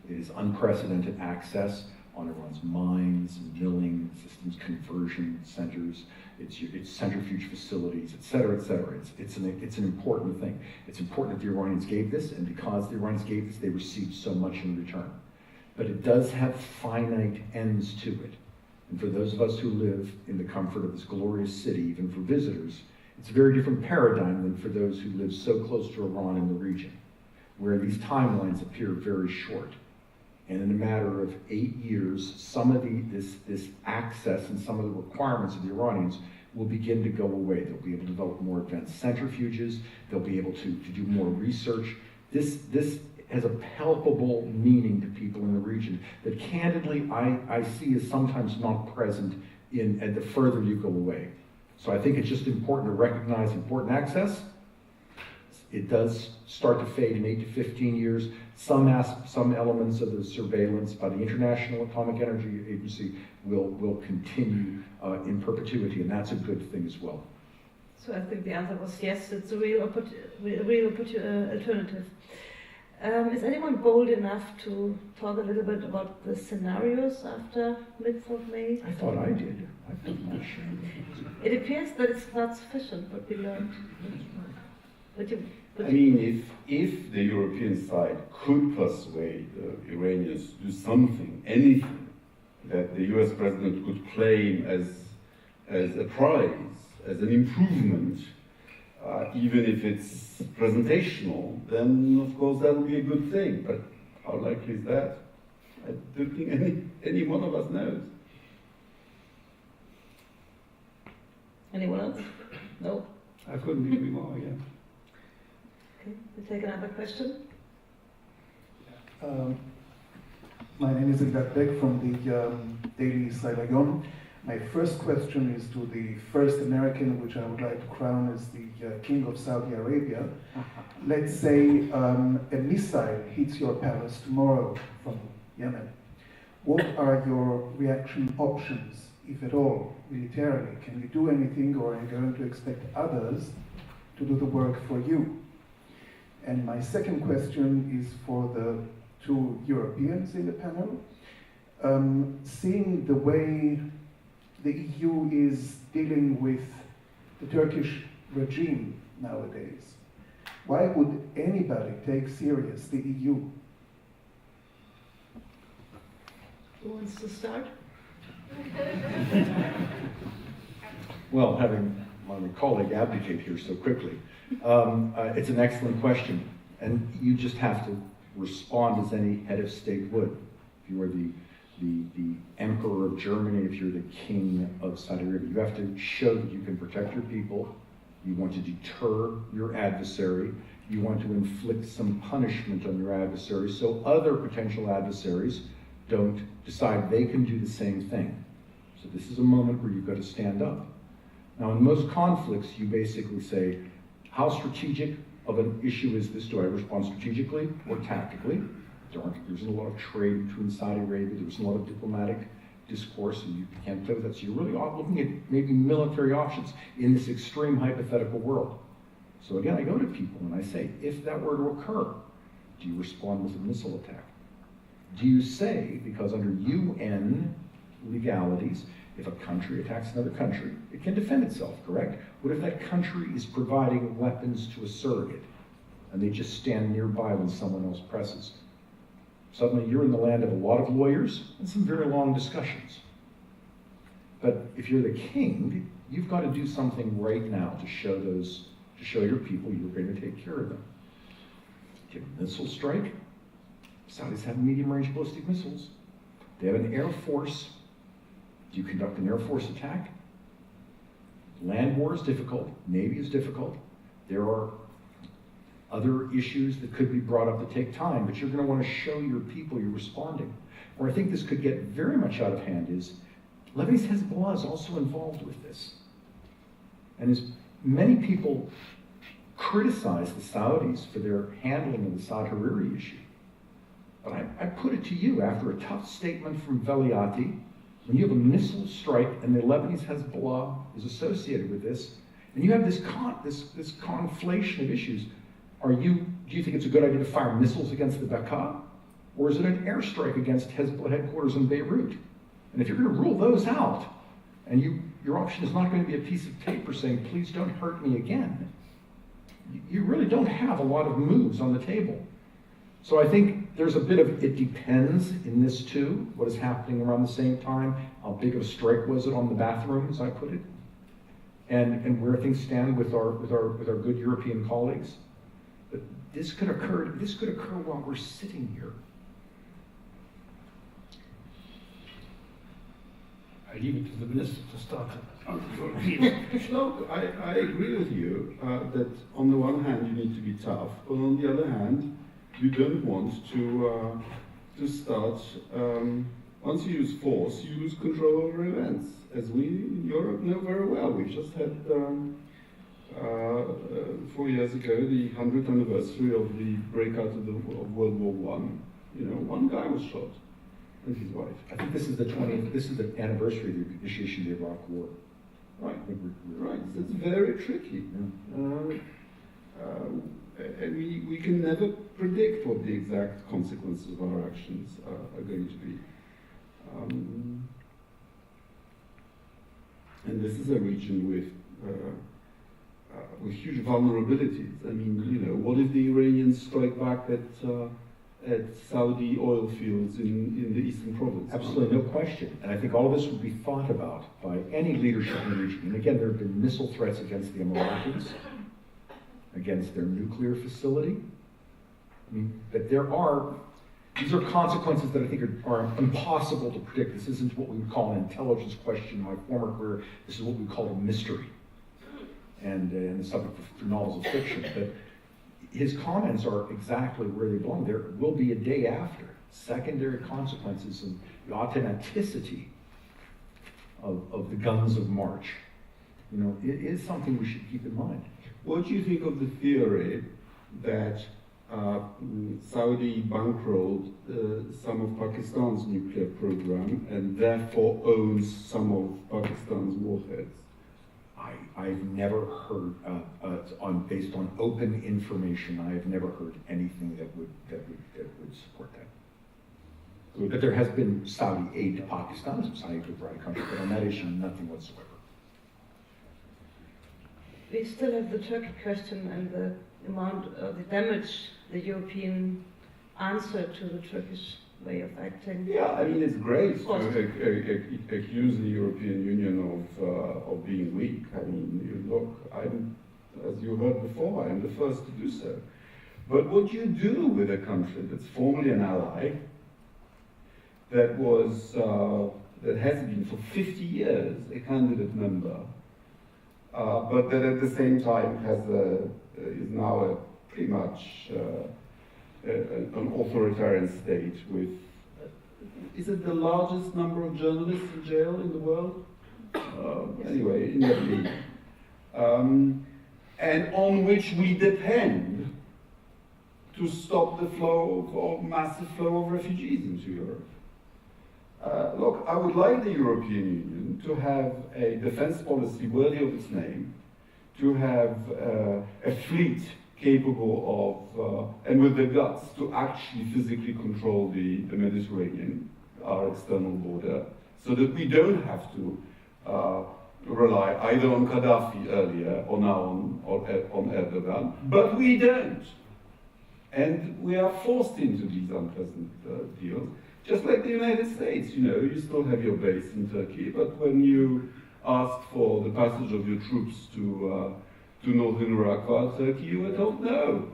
It is unprecedented access on Iran's mines, milling systems, conversion centers, its centrifuge facilities, et cetera, et cetera. It's an important thing. It's important that the Iranians gave this, and because the Iranians gave this, they received so much in return. But it does have finite ends to it. And for those of us who live in the comfort of this glorious city, even for visitors, it's a very different paradigm than for those who live so close to Iran in the region, where these timelines appear very short. And in a matter of 8 years, some of this access and some of the requirements of the Iranians will begin to go away. They'll be able to develop more advanced centrifuges. They'll be able to do more research. This has a palpable meaning to people in the region that candidly I see as sometimes not present at the further you go away. So I think it's just important to recognize important access. It does start to fade in 8 to 15 years. Some elements of the surveillance by the International Atomic Energy Agency will continue in perpetuity, and that's a good thing as well. So I think the answer was yes, it's a real alternative. Is anyone bold enough to talk a little bit about the scenarios after midst of May? I thought I did. I've done much. It appears that it's not sufficient what we learned. I mean, if the European side could persuade the Iranians to do something, anything, that the US president could claim as a prize, as an improvement, even if it's presentational, then of course that would be a good thing. But how likely is that? I don't think any one of us knows. Anyone else? No? I couldn't agree more, yeah. Okay, we'll take another question. My name is Igdat Bek from the Daily Sailayon. My first question is to the first American, which I would like to crown as the King of Saudi Arabia. Let's say a missile hits your palace tomorrow from Yemen. What are your reaction options, if at all, militarily? Can you do anything, or are you going to expect others to do the work for you? And my second question is for the two Europeans in the panel. Seeing the way the EU is dealing with the Turkish regime nowadays, why would anybody take serious the EU? Who wants to start? Well, having my colleague abdicate here so quickly, it's an excellent question, and you just have to respond as any head of state would. If you were the emperor of Germany, if you're the king of Saudi Arabia, you have to show that you can protect your people. You want to deter your adversary. You want to inflict some punishment on your adversary so other potential adversaries don't decide they can do the same thing. So this is a moment where you've got to stand up. Now, in most conflicts, you basically say, how strategic of an issue is this? Do I respond strategically or tactically? There isn't a lot of trade between Saudi Arabia. There isn't a lot of diplomatic discourse, and you can't play with that. So you're really looking at maybe military options in this extreme hypothetical world. So again, I go to people and I say, if that were to occur, do you respond with a missile attack? Do you say, because under UN legalities, if a country attacks another country, it can defend itself, correct? What if that country is providing weapons to a surrogate, and they just stand nearby when someone else presses? Suddenly you're in the land of a lot of lawyers and some very long discussions. But if you're the king, you've got to do something right now to show your people you're going to take care of them. Do you have a missile strike? Saudis have medium-range ballistic missiles. They have an air force. Do you conduct an air force attack? Land war is difficult, Navy is difficult. There are other issues that could be brought up that take time, but you're going to want to show your people you're responding. Where I think this could get very much out of hand is Lebanese Hezbollah is also involved with this. And as many people criticize the Saudis for their handling of the Saad Hariri issue, but I put it to you, after a tough statement from Veliati, when you have a missile strike and the Lebanese Hezbollah is associated with this, and you have this conflation of issues, do you think it's a good idea to fire missiles against the Bekaa? Or is it an airstrike against Hezbollah headquarters in Beirut? And if you're going to rule those out, and your option is not going to be a piece of paper saying, please don't hurt me again, you really don't have a lot of moves on the table. So I think there's a bit of it depends in this too, what is happening around the same time. How big of a strike was it on the bathroom, as I put it? And where things stand with our good European colleagues. But this could occur while we're sitting here. I leave it to the minister to start. Look, I agree with you that on the one hand you need to be tough, but on the other hand, you don't want to start. Once you use force, you lose control over events, as we in Europe know very well. We just had 4 years ago the 100th anniversary of the breakout of World War I. You know, one guy was shot. And his wife. I think this is the 20th. This is the anniversary of the initiation of the Iraq War. Right. Right. So it's very tricky. Yeah. And we can never predict what the exact consequences of our actions are going to be. And this is a region with huge vulnerabilities. I mean, you know, what if the Iranians strike back at Saudi oil fields in the eastern province? Absolutely, no question. And I think all of this would be thought about by any leadership in the region. And again, there have been missile threats against the Emiratis, against their nuclear facility. I mean, but these are consequences that I think are impossible to predict. This isn't what we would call an intelligence question in my former career. This is what we call a mystery. And the subject for novels of fiction. But his comments are exactly where they belong. There will be a day after. Secondary consequences and the authenticity of the guns of March. You know, it is something we should keep in mind. What do you think of the theory that Saudi bankrolled some of Pakistan's nuclear program and therefore owns some of Pakistan's warheads? I've never heard, based on open information, I have never heard anything that would support that. Good. But there has been Saudi aid to Pakistan, some Saudi to the right country, but on that issue, nothing whatsoever. We still have the Turkey question and the amount of the damage the European answer to the Turkish way of acting. Yeah, I mean, it's great to accuse the European Union of being weak. I mean, look, as you heard before, I'm the first to do so. But what do you do with a country that's formerly an ally, that has been for 50 years a candidate member, but that at the same time is now pretty much an authoritarian state with, is it the largest number of journalists in jail in the world? Anyway, in that league. And on which we depend to stop the massive flow of refugees into Europe. Look, I would like the European Union to have a defense policy worthy of its name, to have a fleet capable of, and with the guts to actually physically control the Mediterranean, our external border, so that we don't have to rely either on Gaddafi earlier or now on Erdogan, but we don't. And we are forced into these unpleasant deals, just like the United States. You know, you still have your base in Turkey, but when you ask for the passage of your troops to northern Iraq, Turkey, you were told no.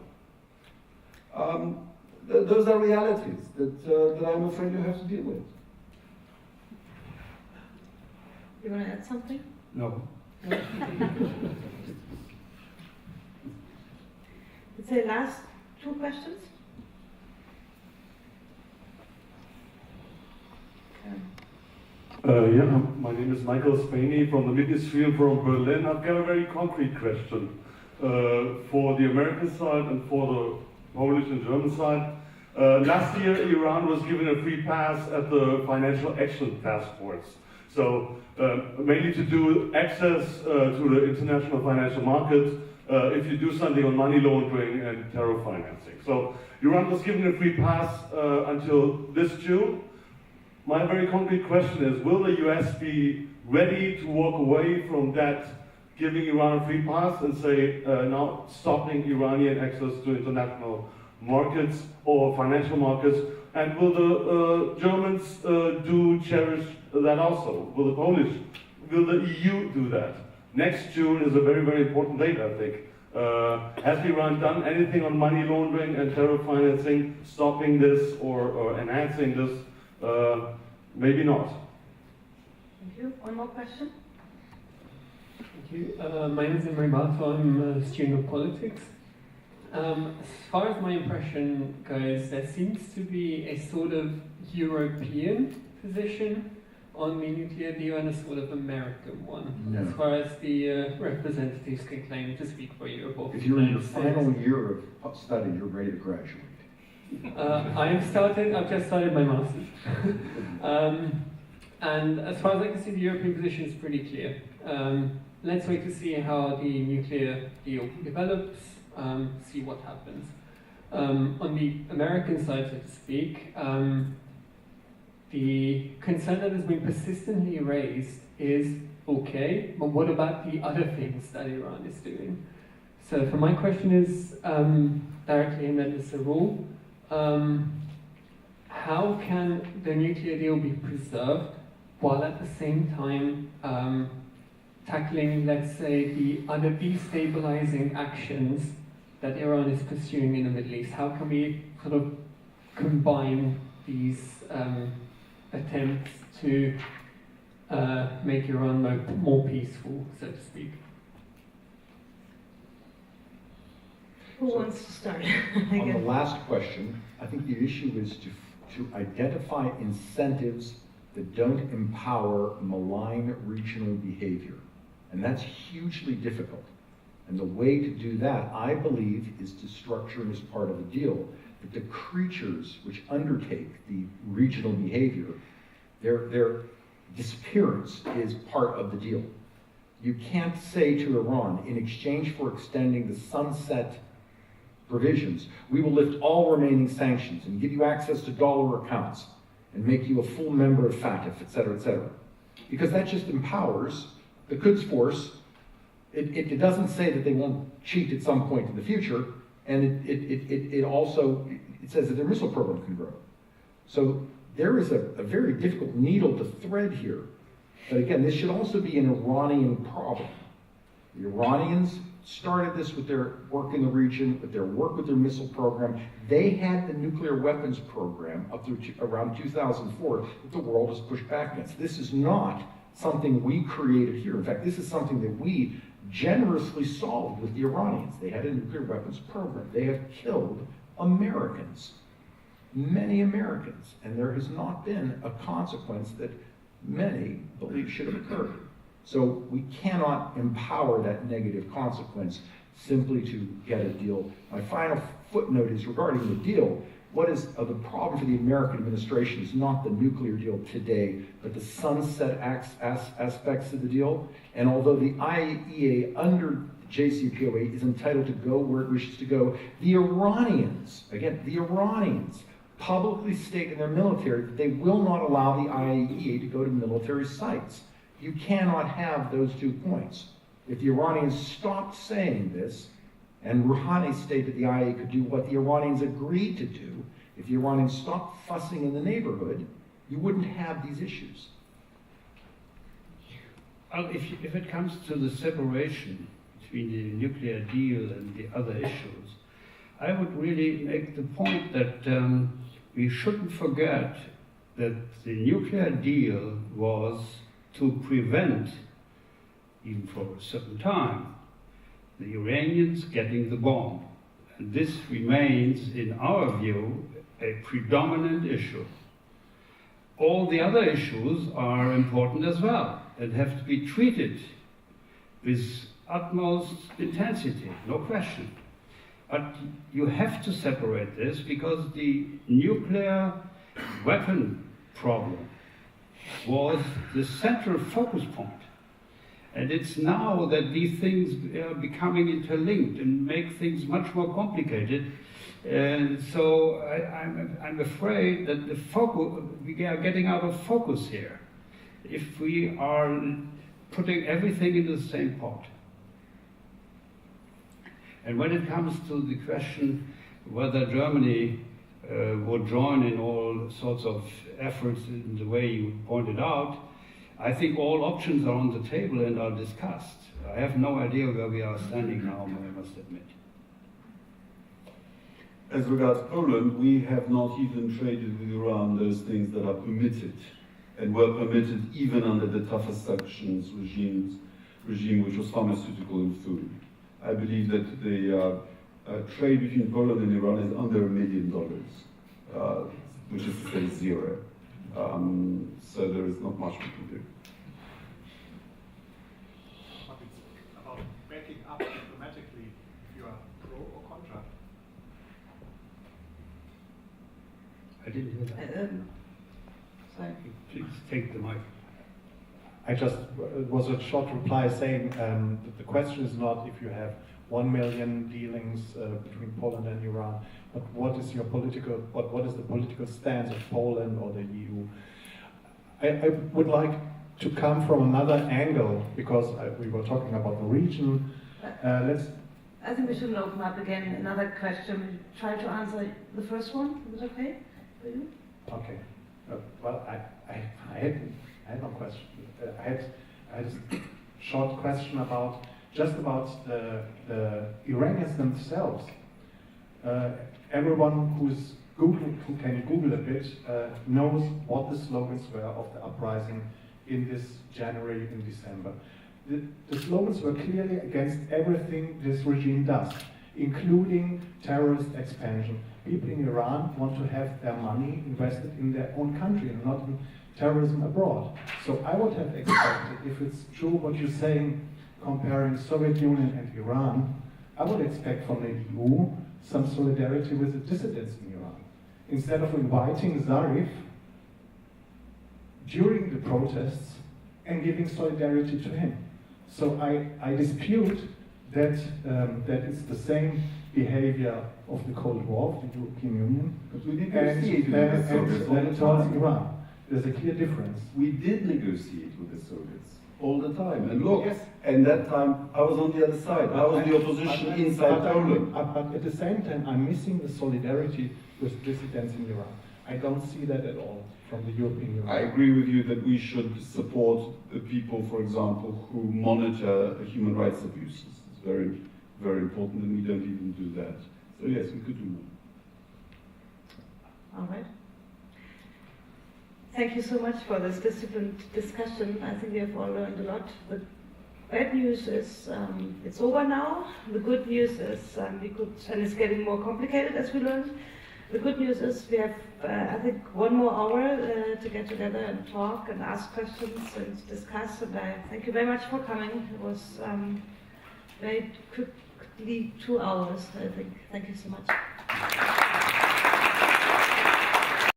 Those are realities that I'm afraid you have to deal with. You want to add something? No. Let's say last two questions. My name is Michael Spaney from the Ministry from Berlin. I've got a very concrete question for the American side and for the Polish and German side. Last year, Iran was given a free pass at the Financial Action Task Force. So, mainly to do access to the international financial market if you do something on money laundering and terror financing. So, Iran was given a free pass until this June. My very concrete question is, will the US be ready to walk away from that, giving Iran a free pass and say, now stopping Iranian access to international markets or financial markets? And will the Germans do cherish that also? Will the Polish, will the EU do that? Next June is a very, very important date, I think. Has Iran done anything on money laundering and terror financing, stopping this or enhancing this? Maybe not. Thank you. One more question. Thank you. My name is Emery Barto. I'm a student of politics. As far as my impression goes, there seems to be a sort of European position on the nuclear deal and a sort of American one, No. as far as the representatives can claim to speak for Europe. If you're in your final year of study, you're ready to graduate. I've just started my master's. And as far as I can see, the European position is pretty clear. Let's wait to see how the nuclear deal develops, see what happens. On the American side, so to speak, the concern that has been persistently raised is, okay, but what about the other things that Iran is doing? So for my question is directly aimed at Mr. Rule. How can the nuclear deal be preserved while at the same time tackling, let's say, the other destabilizing actions that Iran is pursuing in the Middle East? How can we sort of combine these attempts to make Iran more peaceful, so to speak? Who wants to start? On the last question, I think the issue is to identify incentives that don't empower malign regional behavior. And that's hugely difficult. And the way to do that, I believe, is to structure as part of a deal that the creatures which undertake the regional behavior, their disappearance is part of the deal. You can't say to Iran, in exchange for extending the sunset provisions, we will lift all remaining sanctions and give you access to dollar accounts and make you a full member of FATF, et cetera, et cetera. Because that just empowers the Quds Force. It doesn't say that they won't cheat at some point in the future, and it also says that their missile program can grow. So there is a very difficult needle to thread here. But again, this should also be an Iranian problem. The Iranians started this with their work in the region, with their work with their missile program. They had the nuclear weapons program up through around 2004 that the world has pushed back against. This is not something we created here. In fact, this is something that we generously solved with the Iranians. They had a nuclear weapons program. They have killed Americans, many Americans, and there has not been a consequence that many believe should have occurred. So we cannot empower that negative consequence simply to get a deal. My final footnote is regarding the deal. What is the problem for the American administration is not the nuclear deal today, but the sunset aspects of the deal. And although the IAEA under JCPOA is entitled to go where it wishes to go, the Iranians, again, the Iranians publicly state in their military that they will not allow the IAEA to go to military sites. You cannot have those 2 points. If the Iranians stopped saying this, and Rouhani stated the IAEA could do what the Iranians agreed to do, if the Iranians stopped fussing in the neighborhood, you wouldn't have these issues. Well, if it comes to the separation between the nuclear deal and the other issues, I would really make the point that we shouldn't forget that the nuclear deal was to prevent even for a certain time, the Iranians getting the bomb. And this remains, in our view, a predominant issue. All the other issues are important as well and have to be treated with utmost intensity, no question. But you have to separate this because the nuclear weapon problem was the central focus point. And it's now that these things are becoming interlinked and make things much more complicated. And so I'm afraid that the focus, we are getting out of focus here if we are putting everything in the same pot. And when it comes to the question whether Germany would join in all sorts of efforts in the way you pointed out, I think all options are on the table and are discussed. I have no idea where we are standing now, I must admit. As regards Poland, we have not even traded with Iran those things that are permitted and were permitted even under the toughest sanctions regime, which was pharmaceutical and food. I believe that the trade between Poland and Iran is under $1 million, which is to say zero. So there is not much we can do. But it's about backing up diplomatically if you are pro or contra. I didn't hear that. Sorry. Please take the mic. I just, it was a short reply saying that the question is not if you have 1 million dealings between Poland and Iran, but what is your political, what is the political stance of Poland or the EU? I would like to come from another angle because we were talking about the region. I think we shouldn't open up again another question. Try to answer the first one. Is it okay for you? Okay. Well, I had no question. I had a short question about the Iranians themselves. Everyone who can Google a bit knows what the slogans were of the uprising in this January and December. The slogans were clearly against everything this regime does, including terrorist expansion. People in Iran want to have their money invested in their own country and not in terrorism abroad. So I would have expected, if it's true what you're saying, comparing Soviet Union and Iran, I would expect from the EU some solidarity with the dissidents in Iran. Instead of inviting Zarif during the protests and giving solidarity to him. So I dispute that it's the same behavior of the Cold War of the European Union and towards Iran. There's a clear difference. We did negotiate with the Soviets all the time. And look, yes. And that time I was on the other side. I was the opposition inside Poland. But at the same time, I'm missing the solidarity with dissidents in Iran. I don't see that at all from the European Union. I agree with you that we should support the people, for example, who monitor human rights abuses. It's very, very important, and we don't even do that. So yes, we could do more. All right. Thank you so much for this disciplined discussion. I think we have all learned a lot. The bad news is it's over now. The good news is and it's getting more complicated as we learned. The good news is we have, I think, 1 more hour to get together and talk and ask questions and discuss. And I thank you very much for coming. It was very quickly 2 hours, I think. Thank you so much.